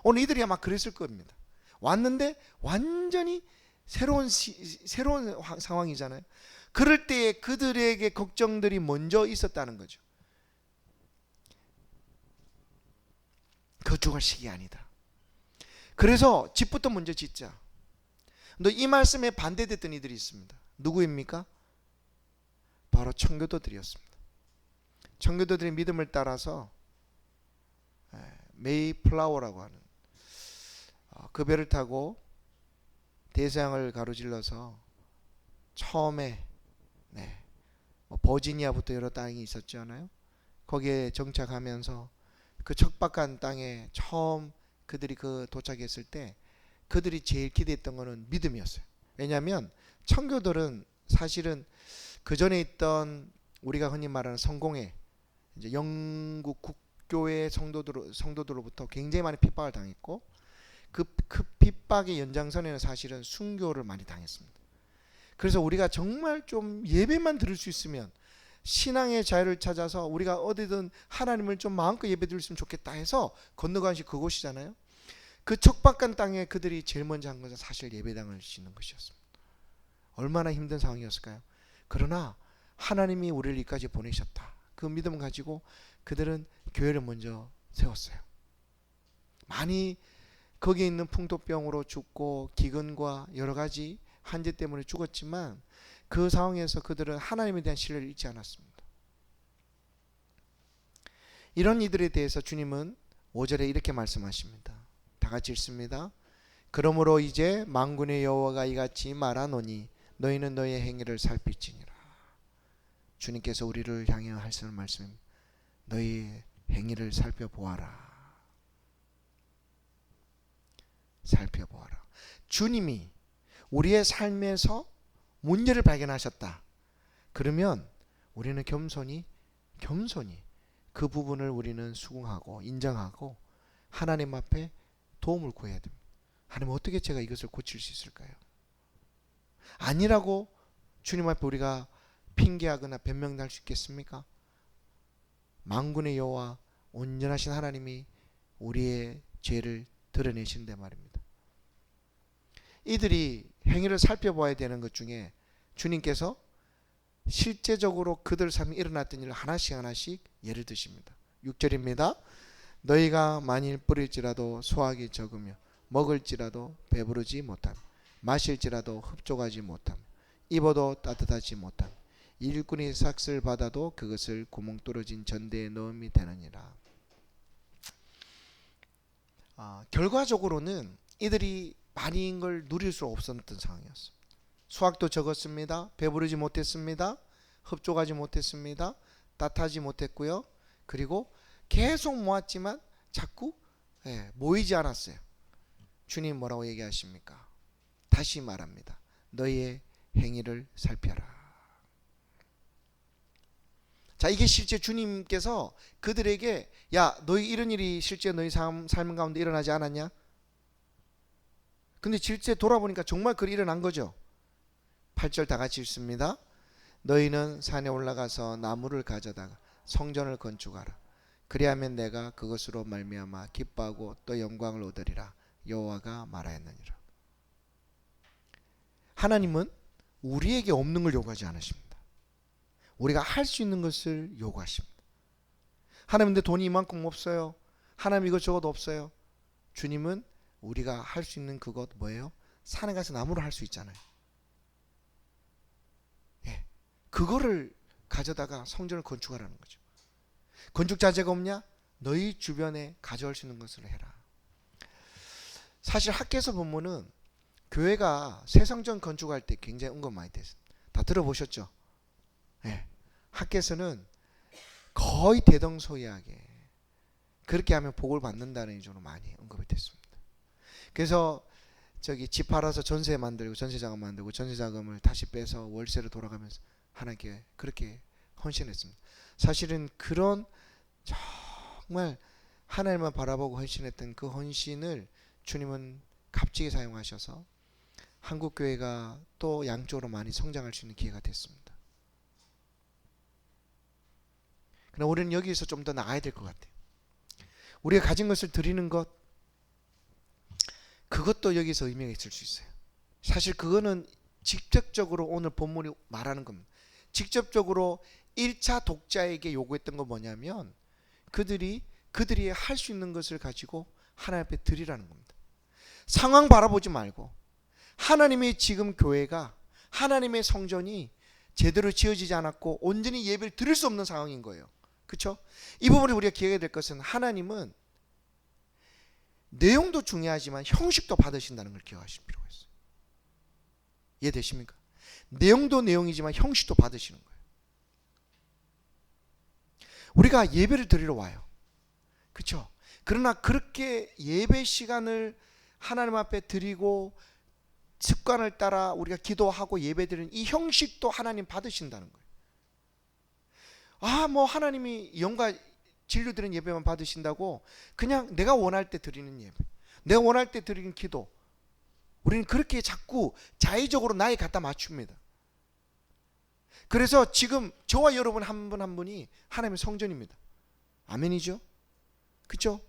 오늘 이들이 아마 그랬을 겁니다. 왔는데 완전히 새로운 상황이잖아요. 그럴 때에 그들에게 걱정들이 먼저 있었다는 거죠. 거주할 시기 아니다. 그래서 집부터 먼저 짓자. 너 이 말씀에 반대됐던 이들이 있습니다. 누구입니까? 바로 청교도들이었습니다. 청교도들의 믿음을 따라서 메이플라워라고 하는 그 배를 타고 대서양을 가로질러서 처음에 버지니아부터 여러 땅이 있었지 않아요? 거기에 정착하면서 그 척박한 땅에 처음 그들이 도착했을 때 그들이 제일 기대했던 거는 믿음이었어요. 왜냐하면 청교도는 사실은 그 전에 있던 우리가 흔히 말하는 성공회, 이제 영국 국교의 성도들로부터 굉장히 많이 핍박을 당했고 그 핍박의 연장선에는 사실은 순교를 많이 당했습니다. 그래서 우리가 정말 좀 예배만 들을 수 있으면 신앙의 자유를 찾아서 우리가 어디든 하나님을 좀 마음껏 예배 드렸으면 좋겠다 해서 건너간 곳이 그곳이잖아요. 그 척박한 땅에 그들이 제일 먼저 한 것은 사실 예배당을 짓는 것이었습니다. 얼마나 힘든 상황이었을까요? 그러나 하나님이 우리를 여기까지 보내셨다. 그 믿음을 가지고 그들은 교회를 먼저 세웠어요. 많이 거기에 있는 풍토병으로 죽고 기근과 여러 가지 한제 때문에 죽었지만 그 상황에서 그들은 하나님에 대한 신뢰를 잃지 않았습니다. 이런 이들에 대해서 주님은 5절에 이렇게 말씀하십니다. 다 같이 읽습니다. 그러므로 이제 만군의 여호와가 이같이 말하노니 너희는 너희의 행위를 살필지니라. 주님께서 우리를 향해 하시는 말씀, 너희의 행위를 살펴보아라. 살펴보아라. 주님이 우리의 삶에서 문제를 발견하셨다. 그러면 우리는 겸손히 그 부분을 우리는 수긍하고 인정하고 하나님 앞에 도움을 구해야 됩니다. 하나님, 어떻게 제가 이것을 고칠 수 있을까요? 아니라고 주님 앞에 우리가 핑계하거나 변명할 수 있겠습니까? 만군의 여호와 온전하신 하나님이 우리의 죄를 드러내신데 말입니다. 이들이 행위를 살펴봐야 되는 것 중에 주님께서 실제적으로 그들 삶에 일어났던 일을 하나씩 예를 드십니다. 6절입니다. 너희가 만일 뿌릴지라도 수확이 적으며 먹을지라도 배부르지 못함, 마실지라도 흡족하지 못함, 입어도 따뜻하지 못함, 일꾼이 삭슬 받아도 그것을 구멍 뚫어진 전대에 넣음이 되느니라. 결과적으로는 이들이 많은 걸 누릴 수 없었던 상황이었습니다. 수확도 적었습니다. 배부르지 못했습니다. 흡족하지 못했습니다. 따뜻하지 못했고요. 그리고 계속 모았지만 자꾸 모이지 않았어요. 주님 뭐라고 얘기하십니까? 다시 말합니다. 너희의 행위를 살펴라. 자, 이게 실제 주님께서 그들에게 야, 너희 이런 일이 실제 너희 삶 가운데 일어나지 않았냐? 근데 실제 돌아보니까 정말 그리 일어난 거죠. 8절 다 같이 읽습니다. 너희는 산에 올라가서 나무를 가져다가 성전을 건축하라. 그리하면 내가 그것으로 말미암아 기뻐하고 또 영광을 얻으리라. 여호와가 말하였느니라. 하나님은 우리에게 없는 걸 요구하지 않으십니다. 우리가 할 수 있는 것을 요구하십니다. 하나님, 근데 돈이 이만큼 없어요. 하나님, 이것저것 없어요. 주님은 우리가 할 수 있는 그것 뭐예요? 산에 가서 나무를 할 수 있잖아요. 그거를 가져다가 성전을 건축하라는 거죠. 건축 자재가 없냐? 너희 주변에 가져올 수 있는 것을 해라. 사실 학계에서 보면은 교회가 새 성전 건축할 때 굉장히 언급 많이 됐어요. 다 들어보셨죠? 학계에서는 거의 대동소이하게 그렇게 하면 복을 받는다는 이유로 많이 언급이 됐습니다. 그래서 집 팔아서 전세 만들고 전세자금 만들고 전세자금을 다시 빼서 월세로 돌아가면서 하나님께 그렇게 헌신했습니다. 사실은 그런 정말 하나님만 바라보고 헌신했던 그 헌신을 주님은 값지게 사용하셔서 한국교회가 또 양쪽으로 많이 성장할 수 있는 기회가 됐습니다. 그러나 우리는 여기서 좀 더 나아야 될 것 같아요. 우리가 가진 것을 드리는 것, 그것도 여기서 의미가 있을 수 있어요. 사실 그거는 직접적으로 오늘 본문이 말하는 겁니다. 직접적으로 1차 독자에게 요구했던 건 뭐냐면 그들이 그들이 할 수 있는 것을 가지고 하나님 앞에 드리라는 겁니다. 상황 바라보지 말고 하나님의 지금 교회가 하나님의 성전이 제대로 지어지지 않았고 온전히 예배를 드릴 수 없는 상황인 거예요. 그렇죠? 이 부분을 우리가 기억해야 될 것은 하나님은 내용도 중요하지만 형식도 받으신다는 걸 기억하실 필요가 있어요. 이해되십니까? 내용도 내용이지만 형식도 받으시는 거예요. 우리가 예배를 드리러 와요. 그렇죠? 그러나 그렇게 예배 시간을 하나님 앞에 드리고 습관을 따라 우리가 기도하고 예배드리는 이 형식도 하나님 받으신다는 거예요. 뭐 하나님이 영과 진리로 드리는 예배만 받으신다고 그냥 내가 원할 때 드리는 예배, 내가 원할 때 드리는 기도, 우리는 그렇게 자꾸 자의적으로 나에 갖다 맞춥니다. 그래서 지금 저와 여러분 한 분 한 분이 하나님의 성전입니다. 아멘이죠? 그렇죠?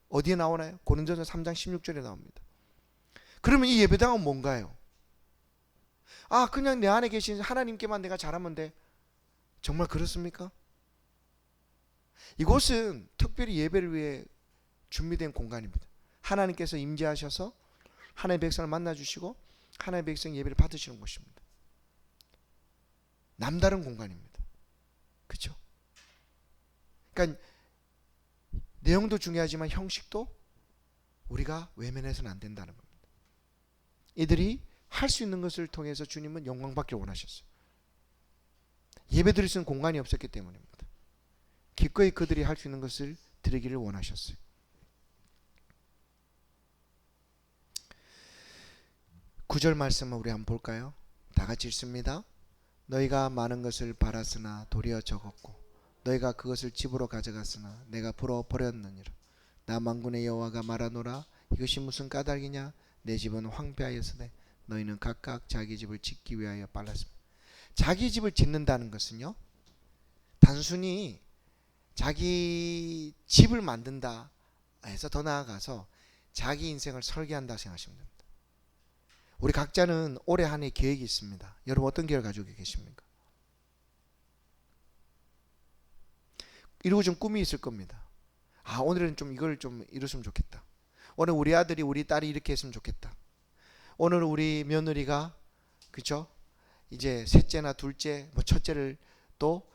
어디에 나오나요? 고린도전서 3장 16절에 나옵니다. 그러면 이 예배당은 뭔가요? 그냥 내 안에 계신 하나님께만 내가 잘하면 돼. 정말 그렇습니까? 이곳은 특별히 예배를 위해 준비된 공간입니다. 하나님께서 임재하셔서 하나님의 백성을 만나주시고 하나님의 백성 예배를 받으시는 곳입니다. 남다른 공간입니다. 그렇죠? 그러니까 내용도 중요하지만 형식도 우리가 외면해서는 안 된다는 겁니다. 이들이 할 수 있는 것을 통해서 주님은 영광받기를 원하셨어요. 예배드릴 수 있는 공간이 없었기 때문입니다. 기꺼이 그들이 할 수 있는 것을 드리기를 원하셨어요. 9절 말씀을 우리 한번 볼까요? 다 같이 읽습니다. 너희가 많은 것을 바랐으나 도리어 적었고 너희가 그것을 집으로 가져갔으나 내가 불어 버렸느니라. 나 만군의 여호와가 말하노라. 이것이 무슨 까닭이냐? 내 집은 황폐하였으되 너희는 각각 자기 집을 짓기 위하여 빨랐습니다. 자기 집을 짓는다는 것은요, 단순히 자기 집을 만든다 해서 더 나아가서 자기 인생을 설계한다 생각하시면 됩니다. 우리 각자는 올해 한 해 계획이 있습니다. 여러분 어떤 계획을 가지고 계십니까? 이루고 좀 꿈이 있을 겁니다. 오늘은 좀 이걸 좀 이뤘으면 좋겠다. 오늘 우리 아들이 우리 딸이 이렇게 했으면 좋겠다. 오늘 우리 며느리가 그죠? 이제 셋째나 둘째, 첫째를 또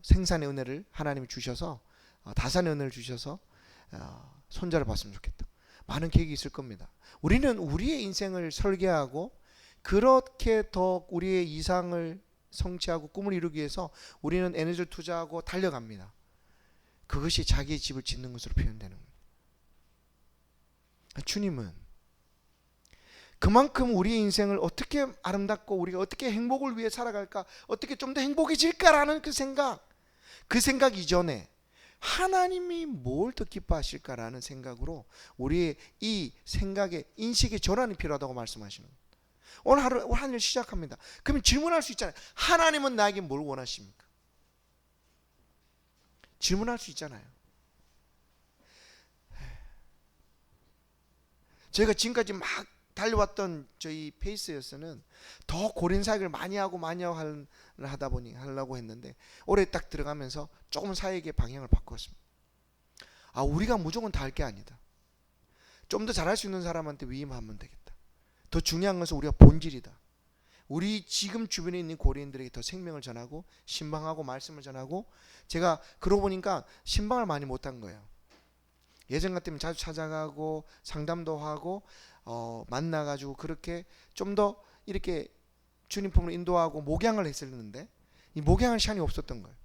생산의 은혜를 하나님이 주셔서 다산의 은혜를 주셔서 손자를 봤으면 좋겠다. 많은 계획이 있을 겁니다. 우리는 우리의 인생을 설계하고 그렇게 더 우리의 이상을 성취하고 꿈을 이루기 위해서 우리는 에너지를 투자하고 달려갑니다. 그것이 자기의 집을 짓는 것으로 표현되는 겁니다. 주님은 그만큼 우리의 인생을 어떻게 아름답고 우리가 어떻게 행복을 위해 살아갈까, 어떻게 좀 더 행복해질까라는 그 생각 이전에 하나님이 뭘 더 기뻐하실까라는 생각으로 우리의 이 생각의 인식의 전환이 필요하다고 말씀하시는 거예요. 오늘 하루 한 일 시작합니다. 그러면 질문할 수 있잖아요. 하나님은 나에게 뭘 원하십니까? 질문할 수 있잖아요. 저희가 지금까지 막 달려왔던 저희 페이스에서는 더 고린 사역을 많이 하고 하다 보니 하려고 했는데 올해 딱 들어가면서 조금 사역의 방향을 바꿨습니다. 우리가 무조건 다 할 게 아니다. 좀 더 잘할 수 있는 사람한테 위임하면 되겠다. 더 중요한 것은 우리가 본질이다. 우리 지금 주변에 있는 고린들에게 더 생명을 전하고 신방하고 말씀을 전하고, 제가 그러고 보니까 신방을 많이 못한 거예요. 예전 같으면 자주 찾아가고 상담도 하고 만나가지고 그렇게 좀 더 이렇게 주님 품으로 인도하고 목양을 했었는데 이 목양할 시간이 없었던 거예요.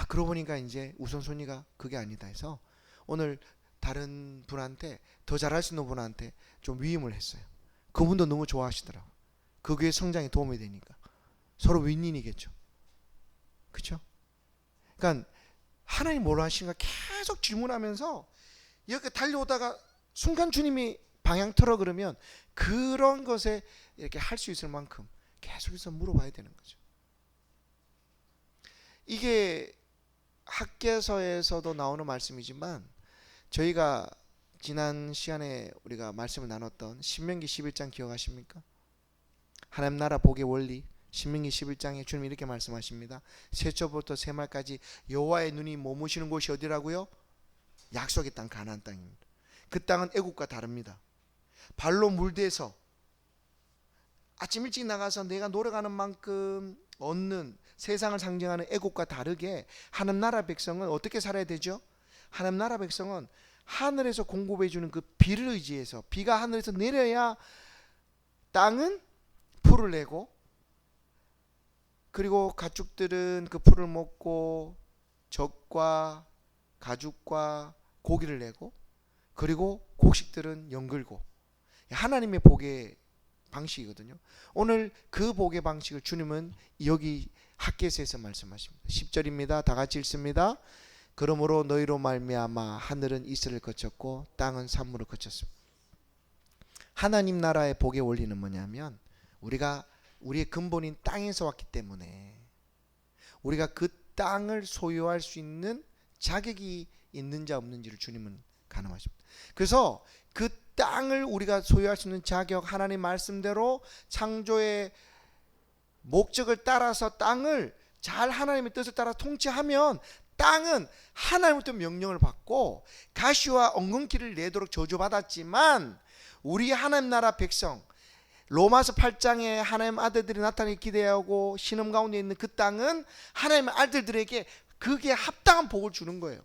그러고 보니까 이제 우선순위가 그게 아니다 해서 오늘 다른 분한테, 더 잘할 수 있는 분한테 좀 위임을 했어요. 그분도 너무 좋아하시더라고요. 그 교회 성장에 도움이 되니까. 서로 윈윈이겠죠. 그렇죠? 그러니까 하나님 뭘 하시는가 계속 질문하면서 이렇게 달려오다가 순간 주님이 방향 틀어 그러면 그런 것에 이렇게 할 수 있을 만큼 계속해서 물어봐야 되는 거죠. 이게 학개서에서도 나오는 말씀이지만 저희가 지난 시간에 우리가 말씀을 나눴던 신명기 11장 기억하십니까? 하나님 나라 복의 원리, 신명기 11장에 주님 이렇게 말씀하십니다. 새초부터 새말까지 여호와의 눈이 머무시는 곳이 어디라고요? 약속의 땅 가나안 땅입니다. 그 땅은 애국과 다릅니다. 발로 물대서 아침 일찍 나가서 내가 노력하는 만큼 얻는 세상을 상징하는 애국과 다르게 하나님 나라 백성은 어떻게 살아야 되죠? 하나님 나라 백성은 하늘에서 공급해 주는 그 비를 의지해서, 비가 하늘에서 내려야 땅은 풀을 내고, 그리고 가축들은 그 풀을 먹고 젖과 가죽과 고기를 내고, 그리고 곡식들은 연글고, 하나님의 복의 방식이거든요. 오늘 그 복의 방식을 주님은 여기 학개서에서 말씀하십니다. 10절입니다. 다 같이 읽습니다. 그러므로 너희로 말미암아 하늘은 이슬을 거쳤고 땅은 산물을 거쳤습니다. 하나님 나라의 복의 원리는 뭐냐면, 우리의 근본인 땅에서 왔기 때문에 우리가 그 땅을 소유할 수 있는 자격이 있는지 없는지를 주님은 가늠하십니다. 그래서 그 땅을 우리가 소유할 수 있는 자격, 하나님 말씀대로 창조의 목적을 따라서 땅을 잘 하나님의 뜻을 따라 통치하면 땅은 하나님부터 명령을 받고 가시와 엉겅퀴를 내도록 저주받았지만, 우리 하나님 나라 백성, 로마서 8장에 하나님 아들들이 나타나기 기대하고 신음 가운데 있는 그 땅은 하나님의 아들들에게 그게 합당한 복을 주는 거예요.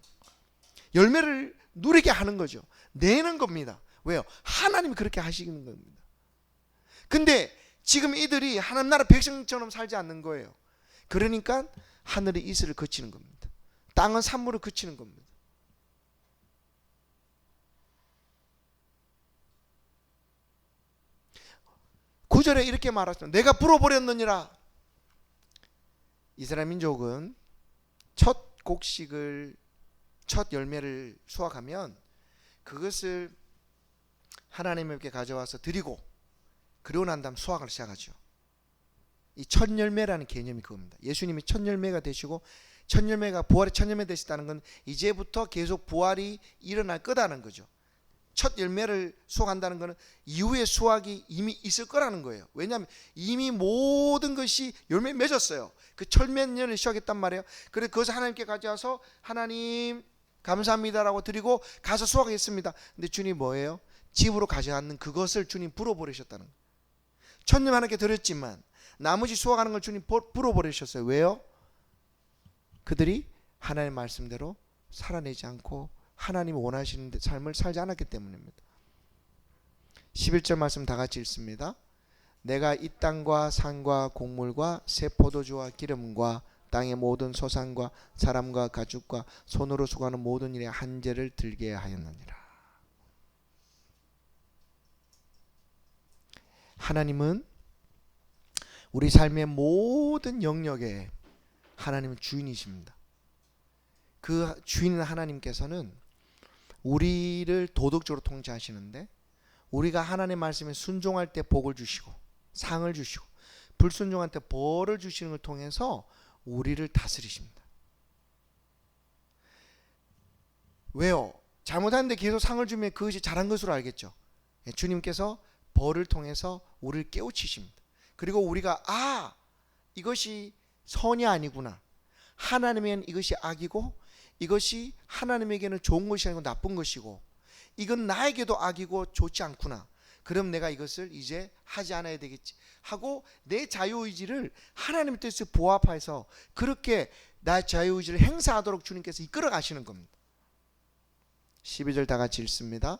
열매를 누리게 하는 거죠. 내는 겁니다. 왜요? 하나님이 그렇게 하시는 겁니다. 근데 지금 이들이 하나님 나라 백성처럼 살지 않는 거예요. 그러니까 하늘의 이슬을 거치는 겁니다. 땅은 산물을 거치는 겁니다. 구절에 이렇게 말하죠. 내가 불어버렸느니라. 이스라엘 민족은 첫 곡식을, 첫 열매를 수확하면 그것을 하나님께 가져와서 드리고, 그러고 난 다음 수확을 시작하죠. 이 첫 열매라는 개념이 그겁니다. 예수님이 첫 열매가 되시고, 첫 열매가 부활의 첫 열매 되시다는 건 이제부터 계속 부활이 일어날 거다는 거죠. 첫 열매를 수확한다는 것은 이후의 수확이 이미 있을 거라는 거예요. 왜냐하면 이미 모든 것이 열매 맺었어요. 그 첫 열매를 시작했단 말이에요. 그래서 그것을 하나님께 가져와서 하나님 감사합니다라고 드리고 가서 수확했습니다. 근데 주님 뭐예요? 집으로 가져왔는 그것을 주님 불어버리셨다는 거예요. 첫 열매 하나님께 드렸지만 나머지 수확하는 걸 주님 불어버리셨어요. 왜요? 그들이 하나님의 말씀대로 살아내지 않고 하나님이 원하시는 삶을 살지 않았기 때문입니다. 11절 말씀 다 같이 읽습니다. 내가 이 땅과 산과 곡물과 새 포도주와 기름과 땅의 모든 소산과 사람과 가축과 손으로 수고하는 모든 일에 한죄를 들게 하였느니라. 하나님은 우리 삶의 모든 영역에 하나님은 주인이십니다. 그 주인인 하나님께서는 우리를 도덕적으로 통치하시는데, 우리가 하나님의 말씀에 순종할 때 복을 주시고 상을 주시고, 불순종할 때 벌을 주시는 걸 통해서 우리를 다스리십니다. 왜요? 잘못하는데 계속 상을 주면 그것이 잘한 것으로 알겠죠. 주님께서 벌을 통해서 우리를 깨우치십니다. 그리고 우리가 이것이 선이 아니구나, 하나님에게는 이것이 악이고 이것이 하나님에게는 좋은 것이 아니고 나쁜 것이고, 이건 나에게도 악이고 좋지 않구나, 그럼 내가 이것을 이제 하지 않아야 되겠지 하고 내 자유의지를 하나님의 뜻에 부합해서 그렇게 나의 자유의지를 행사하도록 주님께서 이끌어 가시는 겁니다. 12절 다 같이 읽습니다.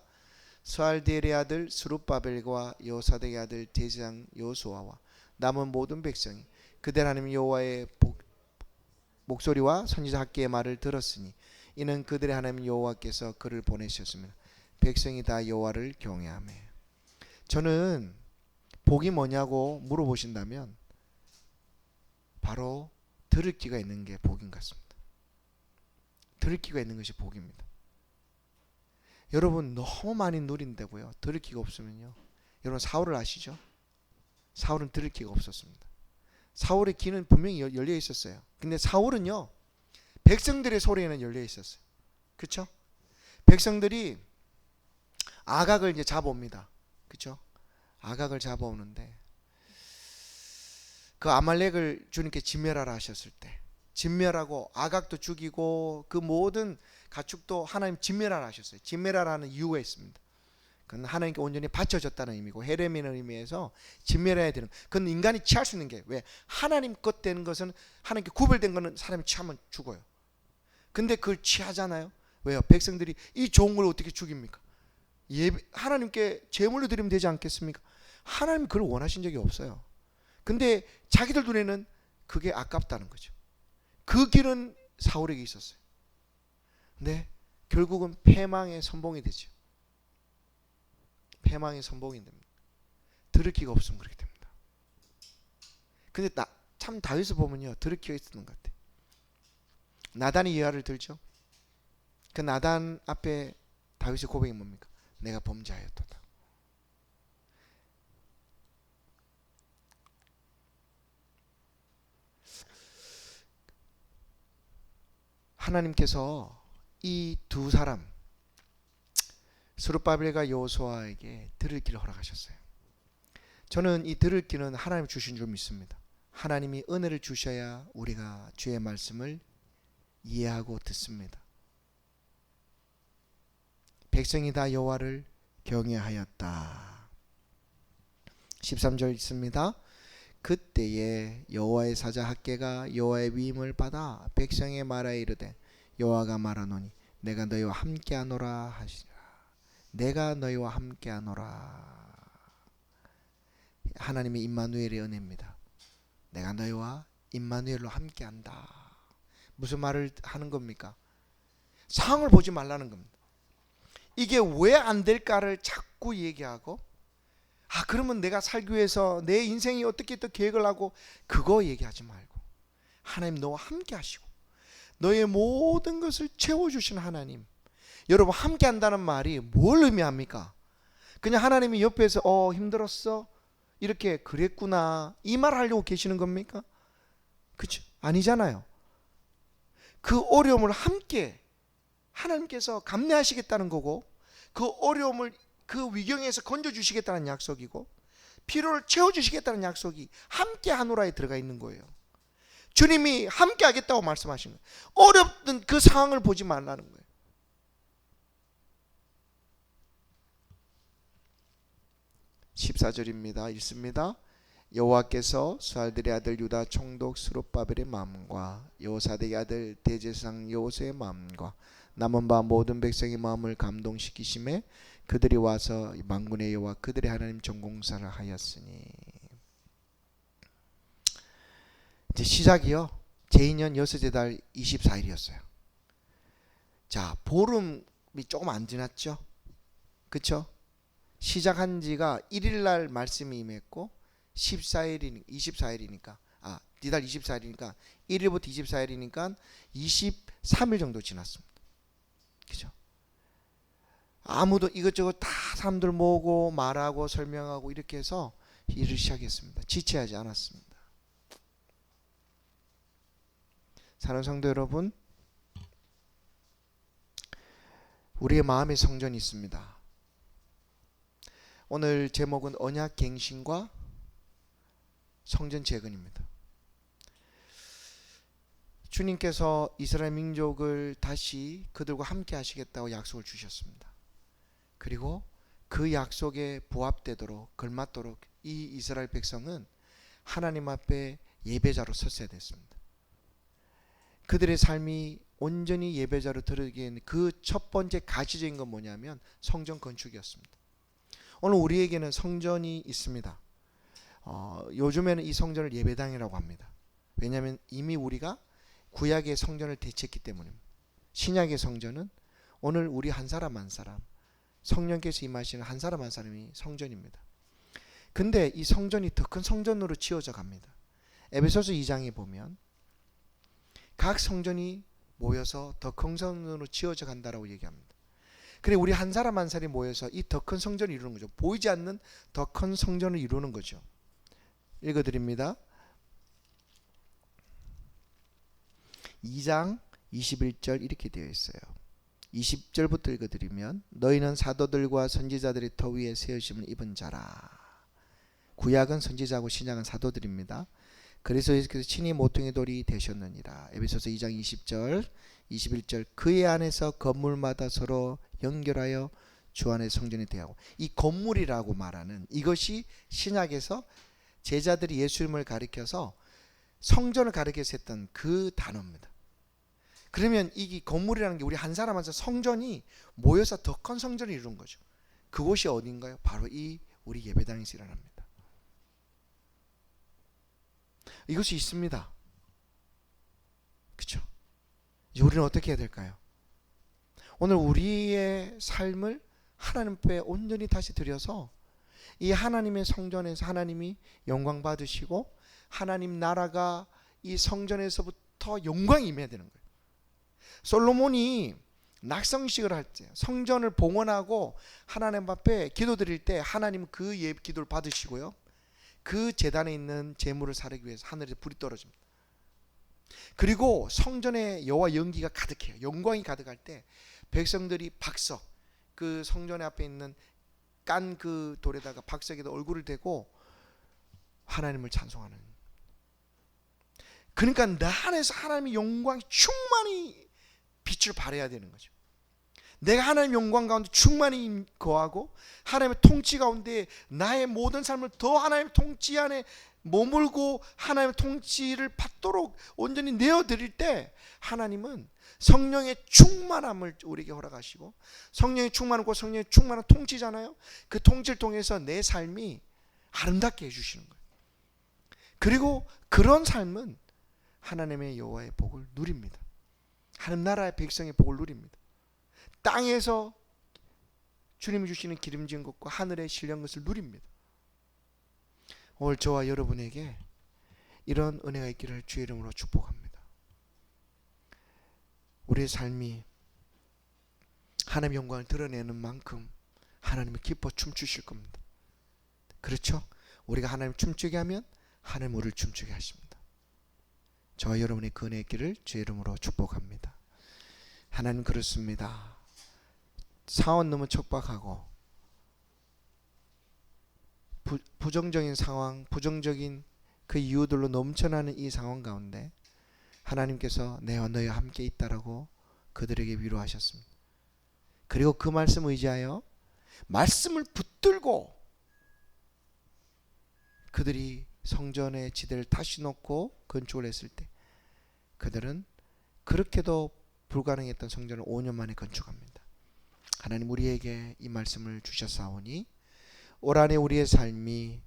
스알디엘의 아들 스룹바벨과 여호사닥의 아들 대제사장 여호수아와 남은 모든 백성이 그들 하나님 여호와의 목소리와 선지자 학개의 말을 들었으니 이는 그들의 하나님 여호와께서 그를 보내셨습니다. 백성이 다 여호와를 경외하며. 저는 복이 뭐냐고 물어보신다면 바로 들을 귀가 있는 게 복인 것 같습니다. 들을 귀가 있는 것이 복입니다. 여러분 너무 많이 누린다고요. 들을 귀가 없으면요. 여러분 사울을 아시죠? 사울은 들을 귀가 없었습니다. 사울의 귀는 분명히 열려 있었어요. 근데 사울은요, 백성들의 소리에는 열려 있었어요. 그렇죠? 백성들이 아각을 이제 잡아옵니다. 그렇죠? 아각을 잡아오는데 그 아말렉을 주님께 진멸하라 하셨을 때 진멸하고 아각도 죽이고 그 모든 가축도 하나님 진멸하라 하셨어요. 진멸하라는 이유가 있습니다. 그건 하나님께 온전히 바쳐졌다는 의미고 헤레미는 의미에서 진멸해야 되는, 그건 인간이 취할 수 있는 게, 왜? 하나님 것 되는 것은, 하나님께 구별된 거는 사람이 취하면 죽어요. 근데 그걸 취하잖아요. 왜요? 백성들이 이 좋은 걸 어떻게 죽입니까? 하나님께 제물로 드리면 되지 않겠습니까? 하나님 그걸 원하신 적이 없어요. 근데 자기들 눈에는 그게 아깝다는 거죠. 그 길은 사울에게 있었어요. 근데 결국은 패망의 선봉이 되죠. 패망의 선봉이 됩니다. 들을 기가 없으면 그렇게 됩니다. 근데 참 다윗을 보면요, 들을 기가 있었던 것 같아요. 나단이 예화를 들죠. 그 나단 앞에 다윗의 고백이 뭡니까? 내가 범죄하였도다. 하나님께서 이 두 사람 스룹바벨과 여호수아에게 들을 길을 허락하셨어요. 저는 이 들을 길은 하나님 주신 줄 믿습니다. 하나님이 은혜를 주셔야 우리가 주의 말씀을 이해하고 듣습니다. 백성이 다 여호와를 경외하였다. 13절 있습니다. 그때에 여호와의 사자 학개가 여호와의 위임을 받아 백성의 말하여 이르되 여호와가 말하노니 내가 너희와 함께하노라 하시라. 내가 너희와 함께하노라. 하나님의 임마누엘의 은혜입니다. 내가 너희와 임마누엘로 함께한다. 무슨 말을 하는 겁니까? 상황을 보지 말라는 겁니다. 이게 왜 안 될까를 자꾸 얘기하고, 그러면 내가 살기 위해서 내 인생이 어떻게 또 계획을 하고, 그거 얘기하지 말고 하나님 너와 함께 하시고 너의 모든 것을 채워주신 하나님. 여러분, 함께 한다는 말이 뭘 의미합니까? 그냥 하나님이 옆에서 힘들었어? 이렇게 그랬구나 이 말 하려고 계시는 겁니까? 그렇죠? 아니잖아요. 그 어려움을 함께 하나님께서 감내하시겠다는 거고, 그 어려움을 그 위경에서 건져주시겠다는 약속이고, 필요를 채워주시겠다는 약속이 함께 하노라에 들어가 있는 거예요. 주님이 함께 하겠다고 말씀하신 거예요. 어렵던 그 상황을 보지 말라는 거예요. (14절입니다) 읽습니다. 여호와께서 스알들의 아들 유다 총독 스룹바벨의 마음과 여호사덱의 아들 대제사장 여호수의 마음과 남은 바 모든 백성의 마음을 감동시키심에 그들이 와서 만군의 여호와 그들의 하나님 전공사를 하였으니. 이제 시작이요, 제2년 여섯째 달 24일이었어요. 자, 보름이 조금 안 지났죠? 그쵸? 시작한 지가 1일 날 말씀이 임했고 24일이니까 이달 24일이니까 1일부터 24일이니까 23일 정도 지났습니다. 그죠? 아무도 이것저것 다 사람들 모으고 말하고 설명하고 이렇게 해서 일을 시작했습니다. 지체하지 않았습니다. 사랑하는 성도 여러분, 우리의 마음의 성전이 있습니다. 오늘 제목은 언약 갱신과 성전 재건입니다. 주님께서 이스라엘 민족을 다시 그들과 함께 하시겠다고 약속을 주셨습니다. 그리고 그 약속에 부합되도록 걸맞도록 이 이스라엘 백성은 하나님 앞에 예배자로 섰어야 됐습니다. 그들의 삶이 온전히 예배자로 드러기에는 그 첫 번째 가시적인 건 뭐냐면 성전 건축이었습니다. 오늘 우리에게는 성전이 있습니다. 요즘에는 이 성전을 예배당이라고 합니다. 왜냐하면 이미 우리가 구약의 성전을 대체했기 때문입니다. 신약의 성전은 오늘 우리 한 사람 한 사람, 성령께서 임하시는 한 사람 한 사람이 성전입니다. 근데 이 성전이 더 큰 성전으로 지어져 갑니다. 에베소서 2장에 보면 각 성전이 모여서 더 큰 성전으로 지어져 간다라고 얘기합니다. 그래, 우리 한 사람 한 사람이 모여서 이 더 큰 성전을 이루는 거죠. 보이지 않는 더 큰 성전을 이루는 거죠. 읽어드립니다. 2장 21절 이렇게 되어 있어요. 20절부터 읽어드리면 너희는 사도들과 선지자들의 터 위에 세우심을 입은 자라. 구약은 선지자고 신약은 사도들입니다. 그리스도께서 친히 모퉁이 돌이 되셨느니라. 에베소서 2장 20절 21절 그의 안에서 건물마다 서로 연결하여 주 안에 성전이 되고, 이 건물이라고 말하는 이것이 신약에서 제자들이 예수님을 가리켜서 성전을 가리켜서 했던 그 단어입니다. 그러면 이 건물이라는 게 우리 한 사람 한 사람 성전이 모여서 더 큰 성전을 이룬 거죠. 그곳이 어딘가요? 바로 이 우리 예배당에서 일어납니다. 이것이 있습니다. 그렇죠? 이제 우리는 어떻게 해야 될까요? 오늘 우리의 삶을 하나님 앞에 온전히 다시 드려서 이 하나님의 성전에서 하나님이 영광 받으시고 하나님 나라가 이 성전에서부터 영광이 임해야 되는 거예요. 솔로몬이 낙성식을 할 때 성전을 봉헌하고 하나님 앞에 기도드릴 때 하나님 그 기도를 받으시고요, 그 제단에 있는 제물을 사르기 위해서 하늘에서 불이 떨어집니다. 그리고 성전에 여호와 연기가 가득해요. 영광이 가득할 때 백성들이 박석, 그 성전의 앞에 있는 깐 그 돌에다가 박석에다 얼굴을 대고 하나님을 찬송하는. 그러니까 나 안에서 하나님의 영광이 충만히 빛을 발해야 되는 거죠. 내가 하나님의 영광 가운데 충만히 거하고 하나님의 통치 가운데 나의 모든 삶을 더 하나님의 통치 안에 머물고 하나님의 통치를 받도록 온전히 내어드릴 때 하나님은 성령의 충만함을 우리에게 허락하시고, 성령의 충만하고 성령의 충만한 통치잖아요. 그 통치를 통해서 내 삶이 아름답게 해주시는 거예요. 그리고 그런 삶은 하나님의 여호와의 복을 누립니다. 하나님 나라의 백성의 복을 누립니다. 땅에서 주님이 주시는 기름진 것과 하늘의 신령 것을 누립니다. 오늘 저와 여러분에게 이런 은혜가 있기를 주의 이름으로 축복합니다. 우리의 삶이 하나님의 영광을 드러내는 만큼 하나님이 기뻐 춤추실 겁니다. 그렇죠? 우리가 하나님 춤추게 하면 하나님 우리를 춤추게 하십니다. 저와 여러분의 그 은혜의 길을 주의 이름으로 축복합니다. 하나님 그렇습니다. 상황 너무 척박하고 부정적인 상황, 부정적인 그 이유들로 넘쳐나는 이 상황 가운데 하나님께서 내와 너희와 함께 있다라고 그들에게 위로하셨습니다. 그리고 그 말씀을 의지하여 말씀을 붙들고 그들이 성전의 지대를 다시 놓고 건축을 했을 때 그들은 그렇게도 불가능했던 성전을 5년 만에 건축합니다. 하나님 우리에게 이 말씀을 주셨사오니 올 한해 우리의 삶이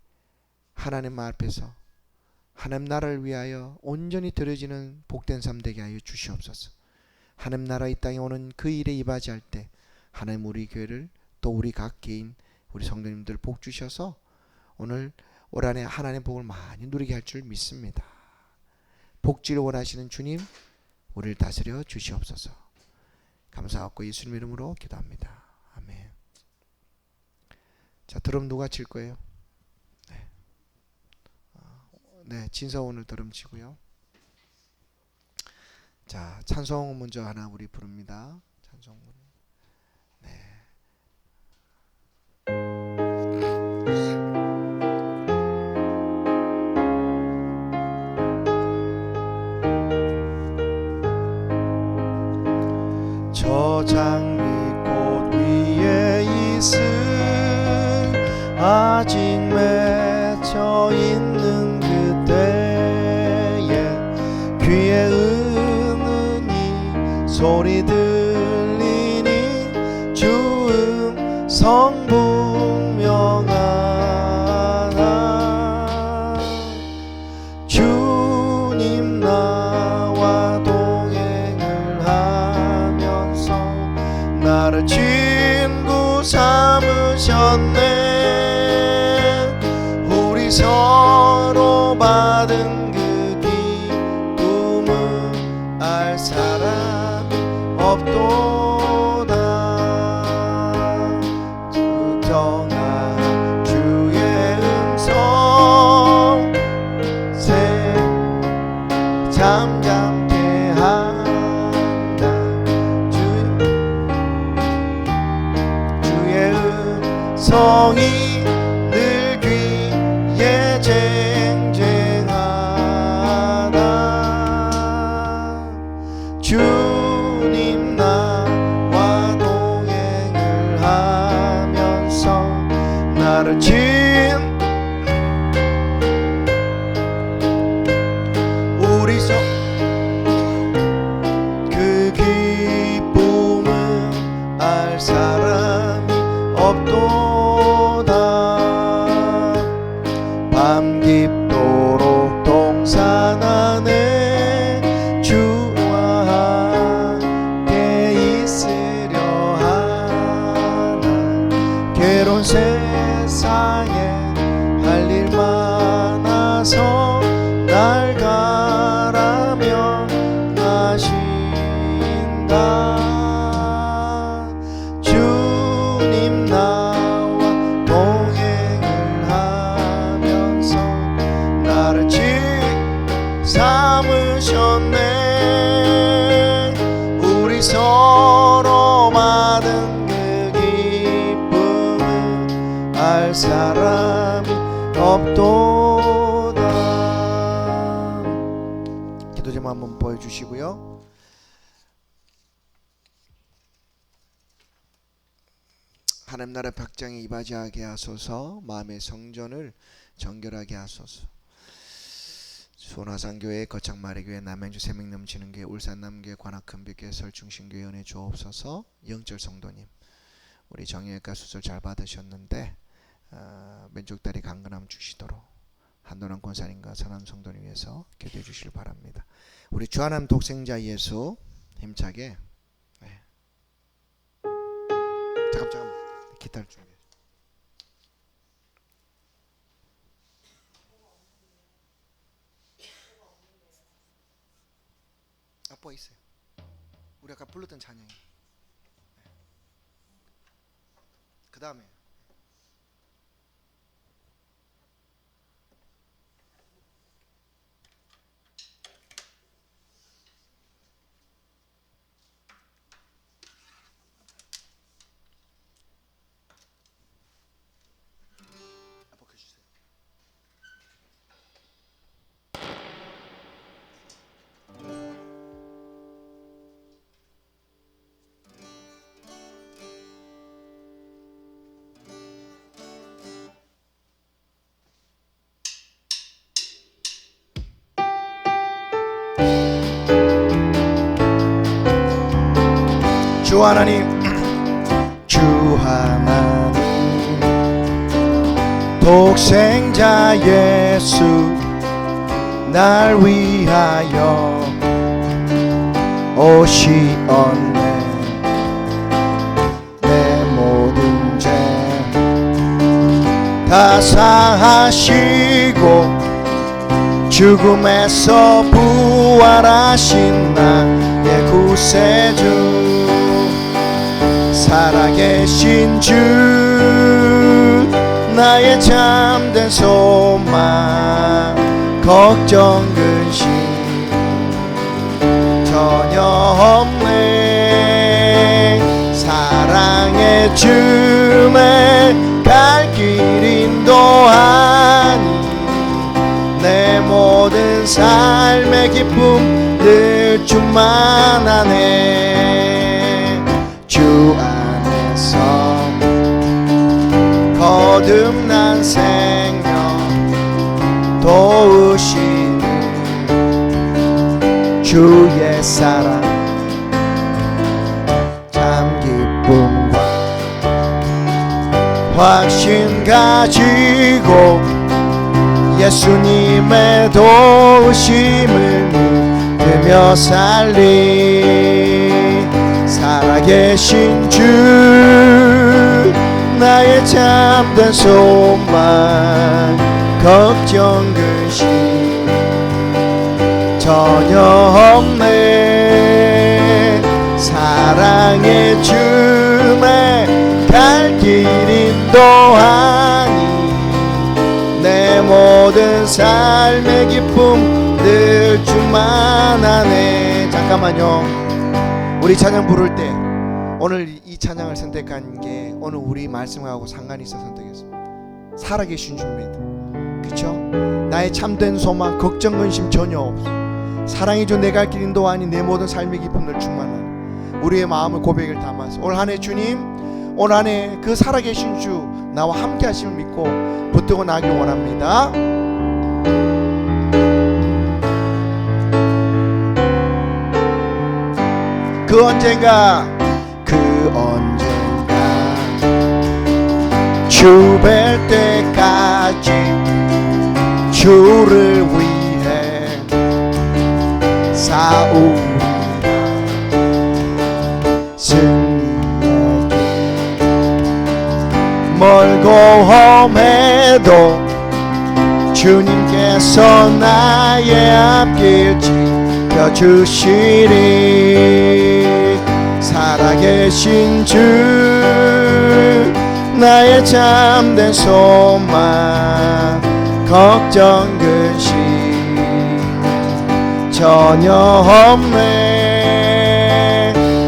하나님 앞에서 하나님 나라를 위하여 온전히 드려지는 복된 삶 되게 하여 주시옵소서. 하나님 나라 이 땅에 오는 그 일에 이바지할 때 하나님 우리 교회를 또 우리 각 개인 우리 성도님들 복 주셔서 오늘 올 한해 하나님의 복을 많이 누리게 할 줄 믿습니다. 복지를 원하시는 주님 우리를 다스려 주시옵소서. 감사하고 예수님 이름으로 기도합니다. 아멘. 자, 드럼 누가 칠 거예요? 네, 진서 오늘 드럼 치고요. 자, 찬송 먼저 하나 우리 부릅니다. 찬송. 네. 저 장미꽃 위에 있을 아직 맺혀 있는 그때에 귀에 은은히 소리 들리니 주 음성 분명하나 주님 나와 동행을 하면서 나를 친구 삼으셨네. 우리 서로 받은 그 기쁨은 알 사람이 없도다. 정한 주의 음성 새 잠잠케 한다. 주의 음성이 늘 귀에 쟁쟁하네. 같이 삼으셨네. 우리 서로 받은 그 기쁨은 알 사람이 없도다. 기도 좀 한번 보여주시고요. 하나님 나라 박장에 이바지하게 하소서. 마음의 성전을 정결하게 하소서. 수원화산교회, 거창마리교회, 남양주 세명넘치는교회, 울산남교회, 관악금빛교회, 설중신교회 은혜 주옵소서. 영절 성도님, 우리 정형외과 수술 잘 받으셨는데 왼쪽 다리 강건함 주시도록 한도남 권사님과 선한 성도님 위해서 기도해 주시길 바랍니다. 우리 주하나님 독생자 예수 힘차게 잠깐 기타를 준비해. 아빠 있어요. 우리 아까 불렀던 찬양이. 그 다음에 아빠 그 주세요. 주 하나님, 주 하나님, 독생자 예수 날 위하여 오시었네. 내 모든 죄 다 사하시고 죽음에서 부활하신 나의 구세주, 살아계신 주, 나의 참된 소망, 걱정 근심 전혀 없네. 사랑의 주내 갈 길 인도하니 내 모든 삶의 기쁨 늘 주만 아네. 주 안에서 거듭난 생명 도우시는 주의 사랑 참 기쁨과 확신 가지고 예수님의 도우심을 믿으며 살리. 살아계신 주, 나의 참된 소망, 걱정 근심 전혀 없네. 사랑의 주내 갈 길 인도하니 내 모든 삶의 기쁨 늘 주만 아네. 잠깐만요. 우리 찬양 부를 때 오늘 이 찬양을 선택한 게 오늘 우리 말씀하고 상관이 있어 선택했습니다. 살아계신 주입니다. 그쵸? 나의 참된 소망, 걱정 근심 전혀 없어. 사랑이 주 내 갈 길 인도하니 내 모든 삶의 기쁨을 충만하니. 우리의 마음을 고백을 담아서 올 한 해 주님, 올 한 해 그 살아계신 주 나와 함께 하심을 믿고 붙들고 나길 원합니다. 그 언젠가 주 뵐 때까지 주를 위해 싸우리라. 승리의 길 멀고 험해도 주님께서 나의 앞길 지켜주시리. 살아계신 주, 나의 참된 소망, 걱정 근심 전혀 없네.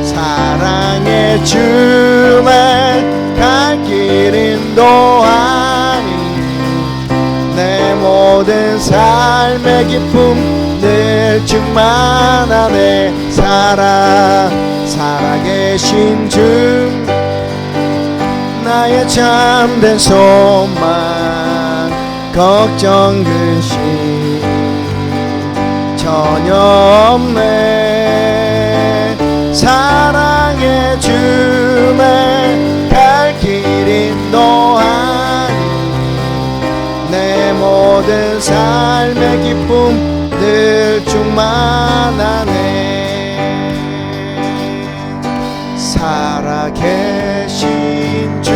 사랑의 주만 갈 길 인도하니 내 모든 삶의 기쁨 늘 충만하네. 살아계신 주 나의 참된 소망 걱정 근심 전혀 없네. 사랑의 주만 갈 길 인도하니 내 모든 삶의 기쁨 늘 충만하네. 살아계신 주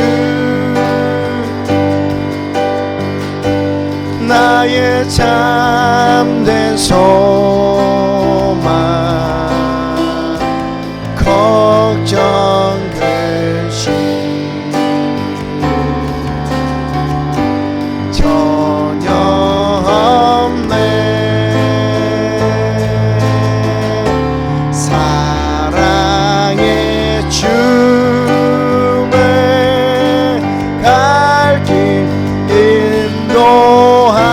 나의 참된 소망 걱정 근심 전혀 없네. 사랑의 주에 갈 길 인도하니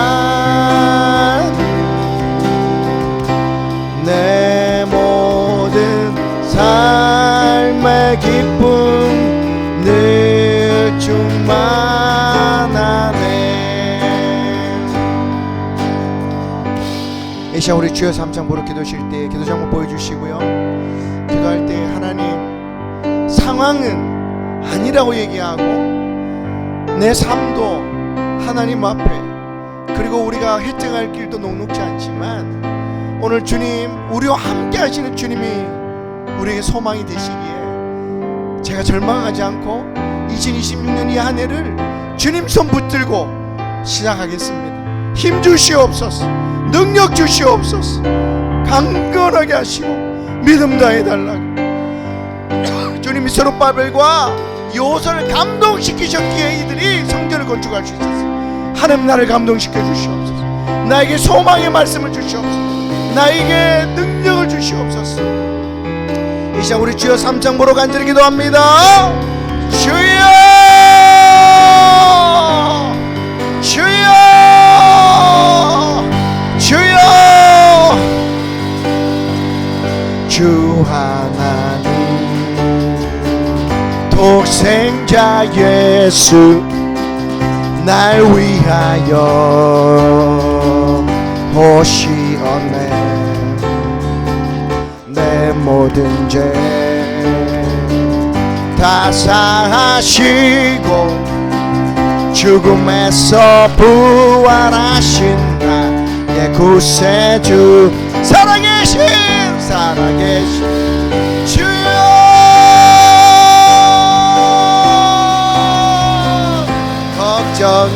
내 모든 삶의 기쁨 늘 충만하네. 이 시간 우리 주여 3장 보러 기도실 때 기도 제목 보여주시고요. 기도할 때 하나님 상황은 아니라고 얘기하고 내 삶도 하나님 앞에 그리고 우리가 혜택할 길도 녹록지 않지만 오늘 주님 우리와 함께 하시는 주님이 우리에게 소망이 되시기에 제가 절망하지 않고 2026년 이 한 해를 주님 손 붙들고 시작하겠습니다. 힘 주시옵소서. 능력 주시옵소서. 강건하게 하시고 믿음 다해달라고 주님이 서룹바벨과 요소를 감동시키셨기에 이들이 성전을 건축할 수 있었어요. 하나님 나를 감동시켜 주시옵소서. 나에게 소망의 말씀을 주시옵소서. 나에게 능력을 주시옵소서. 이 시간 우리 주여 3장 보러 간절히 기도합니다. 주여 주여 주여 주 하나님 독생자 예수 날 위하여 오시었네. 내 모든 죄 다 사하시고 죽음에서 부활하신 나의 구세주 살아계신 주여 걱정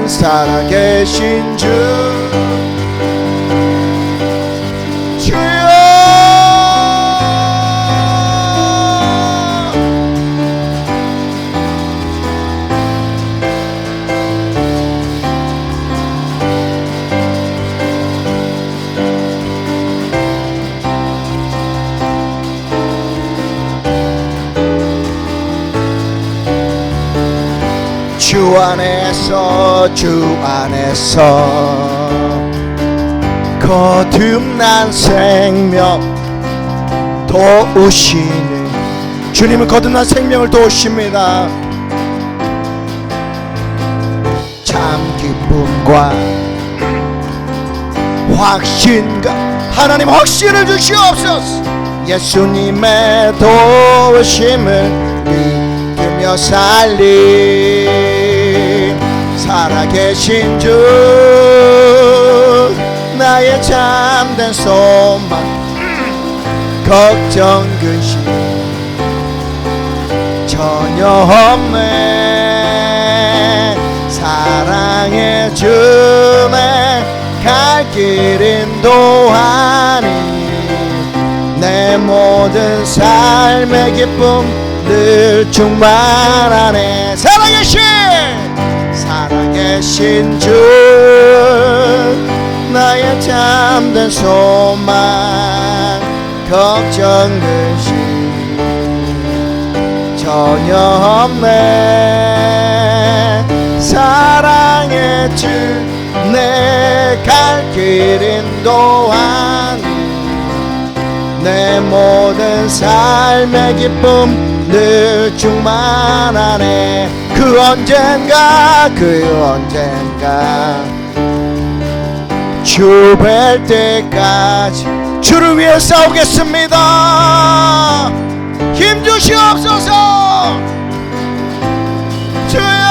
살아계신 주 주여 주 안에서 거듭난 생명 도우시는 주님은 거듭난 생명을 도우십니다. 참 기쁨과 확신과 하나님 확신을 주시옵소서. 예수님의 도우심을 믿으며 살리 살아계신 주 나의 참된 소망 걱정 근심 전혀 없네. 길 인도하니 내 모든 삶의 기쁨 늘 충만하네. 살아계신 주 나의 참된 소망 걱정 근심 전혀 없네. 사랑의 주 내 갈 길 인도하니 내 모든 삶의 기쁨 늘 충만하네. 그 언젠가 주 뵐 때까지 주를 위해 싸우겠습니다. 힘 주시옵소서. 주여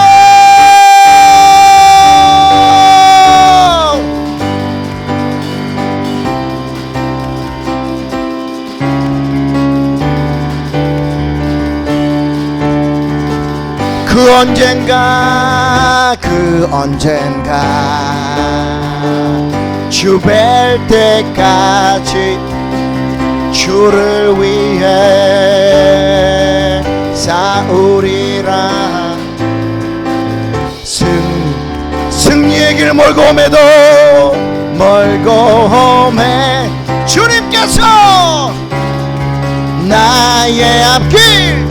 그 언젠가 주 뵐 때까지 주를 위해 싸우리라. 승리의 길 멀고 험해 주님께서 나의 앞길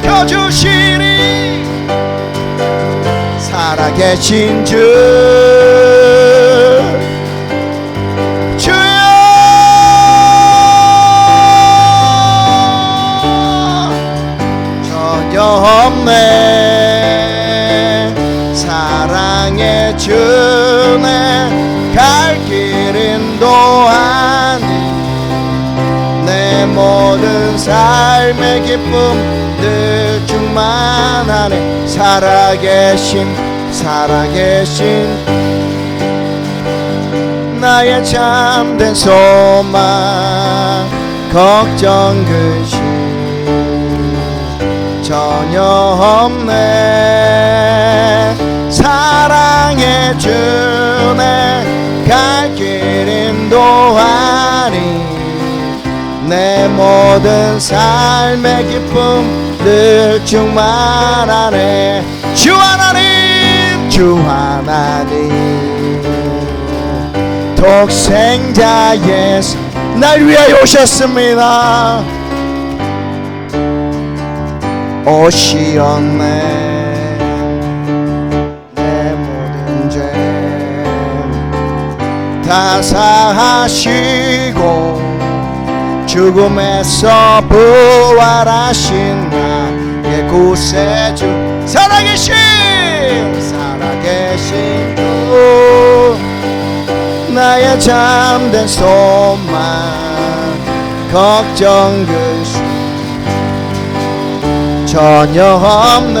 지켜주시니 살아계신 주 주여 전혀 없네. 사랑의 주네 갈 길 인도하니 내 모든 삶의 기쁨 늘 충만하네. 살아계신 나의 참된 소망 걱정 근심 전혀 없네. 사랑의 주네 갈 길 인도하니 내 모든 삶의 기쁨 늘 충만하네. 주 하나님 독생자 예수 날 위하여 오셨습니다. 오시었네. 내 모든 죄 다 사하시고 죽음에서 부활하신 나의 구세주 살아계신 주 나의 참된 소망 걱정 근심 전혀 없네.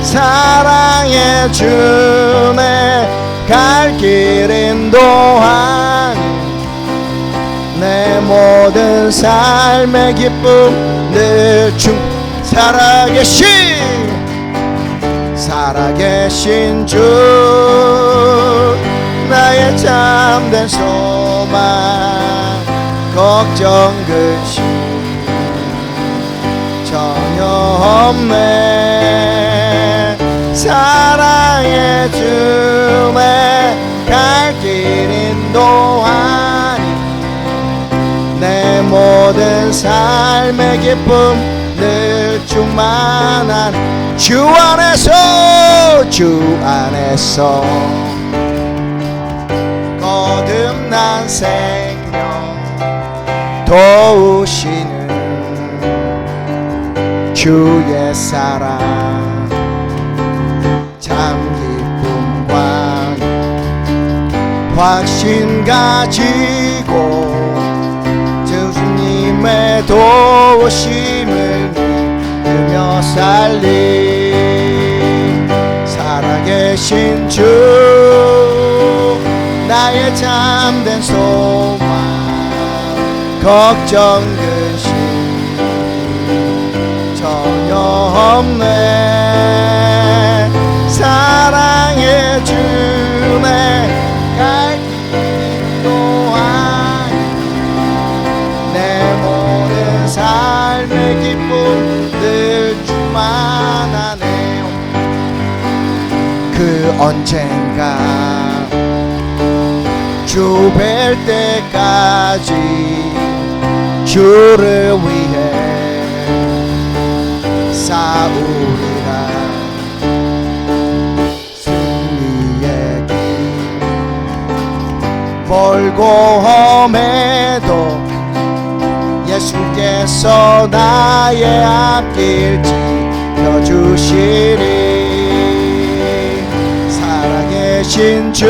사랑의 주네 갈 길 인도하니 내 모든 삶의 기쁨 늘 살아계신 주 나의 참된 소망 걱정 근심 전혀 없네. 사랑의 주네 갈 길 인도하니 내 모든 삶의 기쁨 늘 충만한 주 안에서 거듭난 생명 도우시는 주의 사랑 참 기쁨과 확신 가지고 주님의 도우심을 믿으며 살아계신 주 나의 참된 소망 걱정 근심 전혀 없네. 사랑의 주네 언젠가 주 뵐 때까지 주를 위해 싸우리라. 승리의 길 멀고 험해도 예수께서 나의 앞길 지켜주시리. 살아계신 주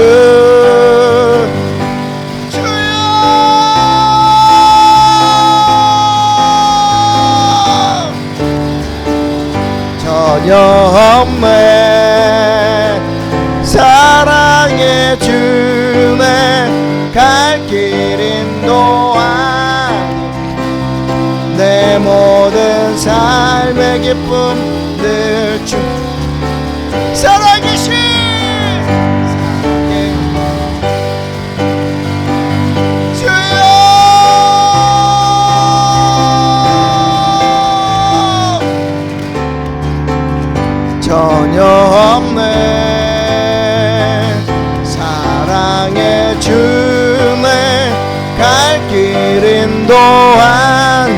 전혀 없네. 사랑의 주네 갈 길 인도하니 내 모든 삶의 기쁨 늘 주 살아계신 전혀 없네. 사랑의 주네 갈 길 인도하니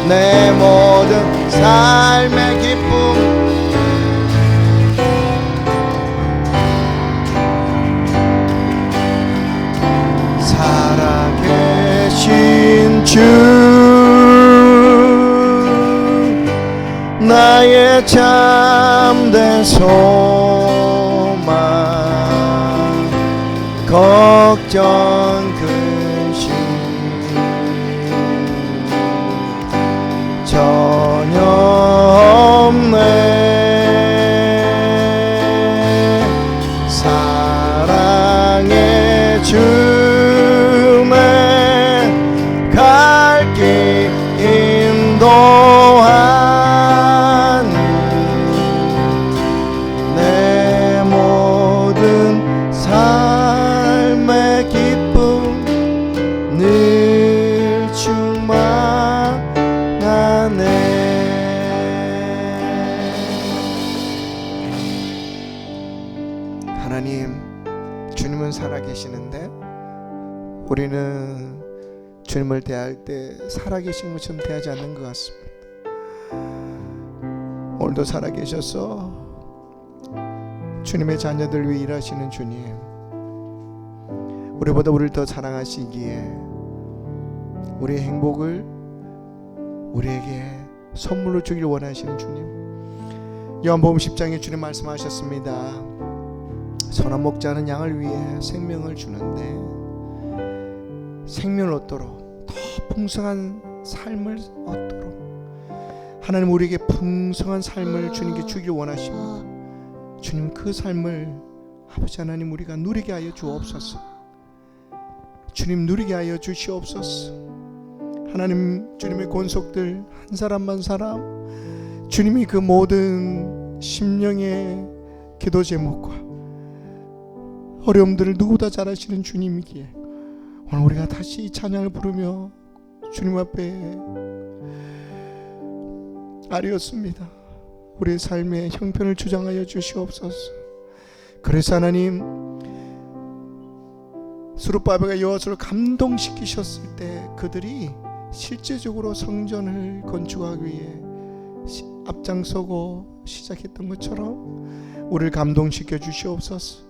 내 모든 삶의 기쁨 살아계신 주 나의 참된 소망 걱정 근심 전혀 없네. 사랑의 주네 갈 길 인도하 하나님, 주님은 살아계시는데 우리는 주님을 대할 때 살아계신 것처럼 대하지 않는 것 같습니다. 오늘도 살아계셔서 주님의 자녀들 위해 일하시는 주님, 우리보다 우리를 더 사랑하시기에 우리의 행복을 우리에게 선물로 주길 원하시는 주님, 요한복음 10장에 주님 말씀하셨습니다. 선한 목자는 양을 위해 생명을 주는데 생명을 얻도록 더 풍성한 삶을 얻도록 하나님 우리에게 풍성한 삶을 주님께 주길 원하십니다. 주님 그 삶을 아버지 하나님 우리가 누리게 하여 주옵소서. 주님 누리게 하여 주시옵소서. 하나님 주님의 권속들 한 사람 한 사람 주님이 그 모든 심령의 기도 제목과 어려움들을 누구보다 잘 아시는 주님이기에 오늘 우리가 다시 이 찬양을 부르며 주님 앞에 아뢰었습니다. 우리의 삶의 형편을 주장하여 주시옵소서. 그래서 하나님 스룹바벨과 여호수아를 감동시키셨을 때 그들이 실제적으로 성전을 건축하기 위해 앞장서고 시작했던 것처럼 우리를 감동시켜 주시옵소서.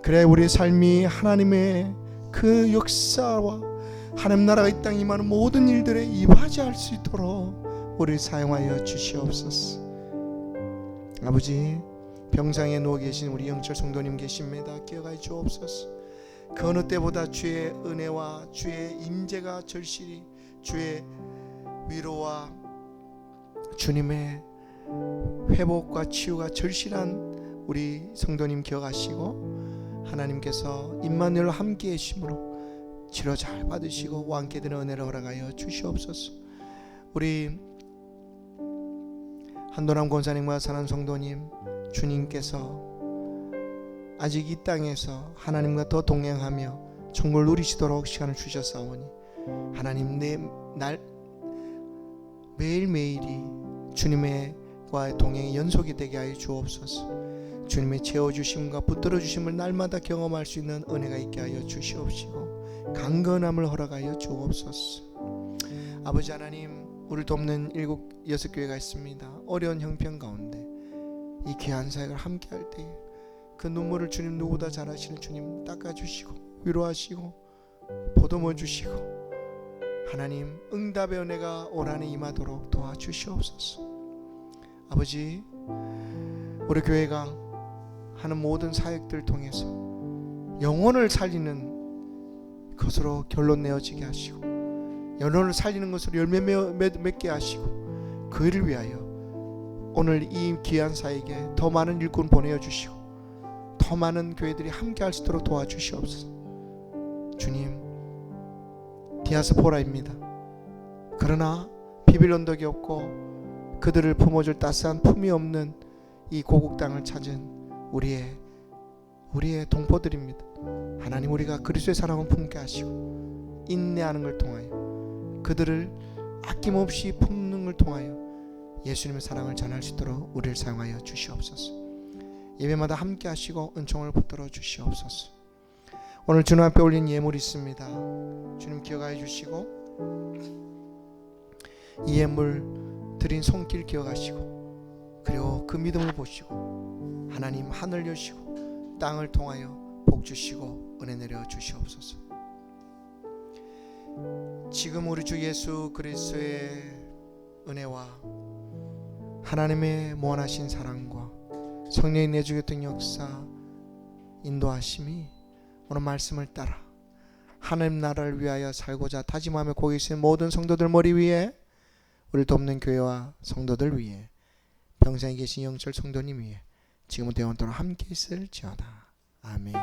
그래 우리의 삶이 하나님의 그 역사와 하나님 나라가 이 땅에 임하는 모든 일들에 이바지할 수 있도록 우리를 사용하여 주시옵소서. 아버지, 병상에 누워 계신 우리 영철 성도님 계십니다. 기억하여 주옵소서. 그 어느 때보다 주의 은혜와 주의 임재가 절실히 주의 위로와 주님의 회복과 치유가 절실한 우리 성도님 기억하시고 하나님께서 임마누엘 함께 계심으로 치료 잘 받으시고 왕께 되는 은혜를 허락하여 주시옵소서. 우리 한도남 권사님과 사랑하는 성도님, 주님께서 아직 이 땅에서 하나님과 더 동행하며 천국을 누리시도록 시간을 주셨사오니 하나님 날 매일매일이 주님과의 동행이 연속이 되게 하여 주옵소서. 주님의 채워주심과 붙들어주심을 날마다 경험할 수 있는 은혜가 있게 하여 주시옵시고 강건함을 허락하여 주옵소서. 아버지 하나님, 우리를 돕는 7, 6교회가 있습니다. 어려운 형편 가운데 이 귀한 사역을 함께 할 때에 그 눈물을 주님 누구보다 잘 아시는 주님 닦아주시고 위로하시고 보듬어 주시고 하나님 응답의 은혜가 올 한해 임하도록 도와주시옵소서. 아버지, 우리 교회가 하는 모든 사역들을 통해서 영혼을 살리는 것으로 결론 내어지게 하시고 영혼을 살리는 것으로 열매 맺게 하시고 그 일을 위하여 오늘 이 귀한 사역에 더 많은 일꾼 보내주시고 더 많은 교회들이 함께 할 수 있도록 도와주시옵소서. 주님, 디아스포라입니다. 그러나 비빌 언덕이 없고 그들을 품어줄 따스한 품이 없는 이 고국 땅을 찾은 우리의 동포들입니다. 하나님, 우리가 그리스도의 사랑을 품게 하시고 인내하는 걸 통하여 그들을 아낌없이 품는 걸 통하여 예수님의 사랑을 전할 수 있도록 우리를 사용하여 주시옵소서. 예배마다 함께 하시고 은총을 붙들어 주시옵소서. 오늘 주님 앞에 올린 예물이 있습니다. 주님 기억하여 주시고 이 예물 드린 손길 기억하시고 그리고 그 믿음을 보시고 하나님 하늘 여시고 땅을 통하여 복 주시고 은혜 내려 주시옵소서. 지금 우리 주 예수 그리스도의 은혜와 하나님의 무한하신 사랑과 성령의 내주교통 역사 인도하심이 오늘 말씀을 따라 하나님 나라를 위하여 살고자 다짐하며 거기 있는 모든 성도들 머리 위에 우리를 돕는 교회와 성도들 위에 평생에 계신 영철 성도님 위에 지금부터 영원토록 함께 있을지어다. 아멘.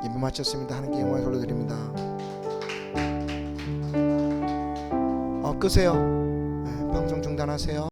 예배 마쳤습니다. 하나님께 영광을 돌려드립니다. 끄세요. 방송 중단하세요.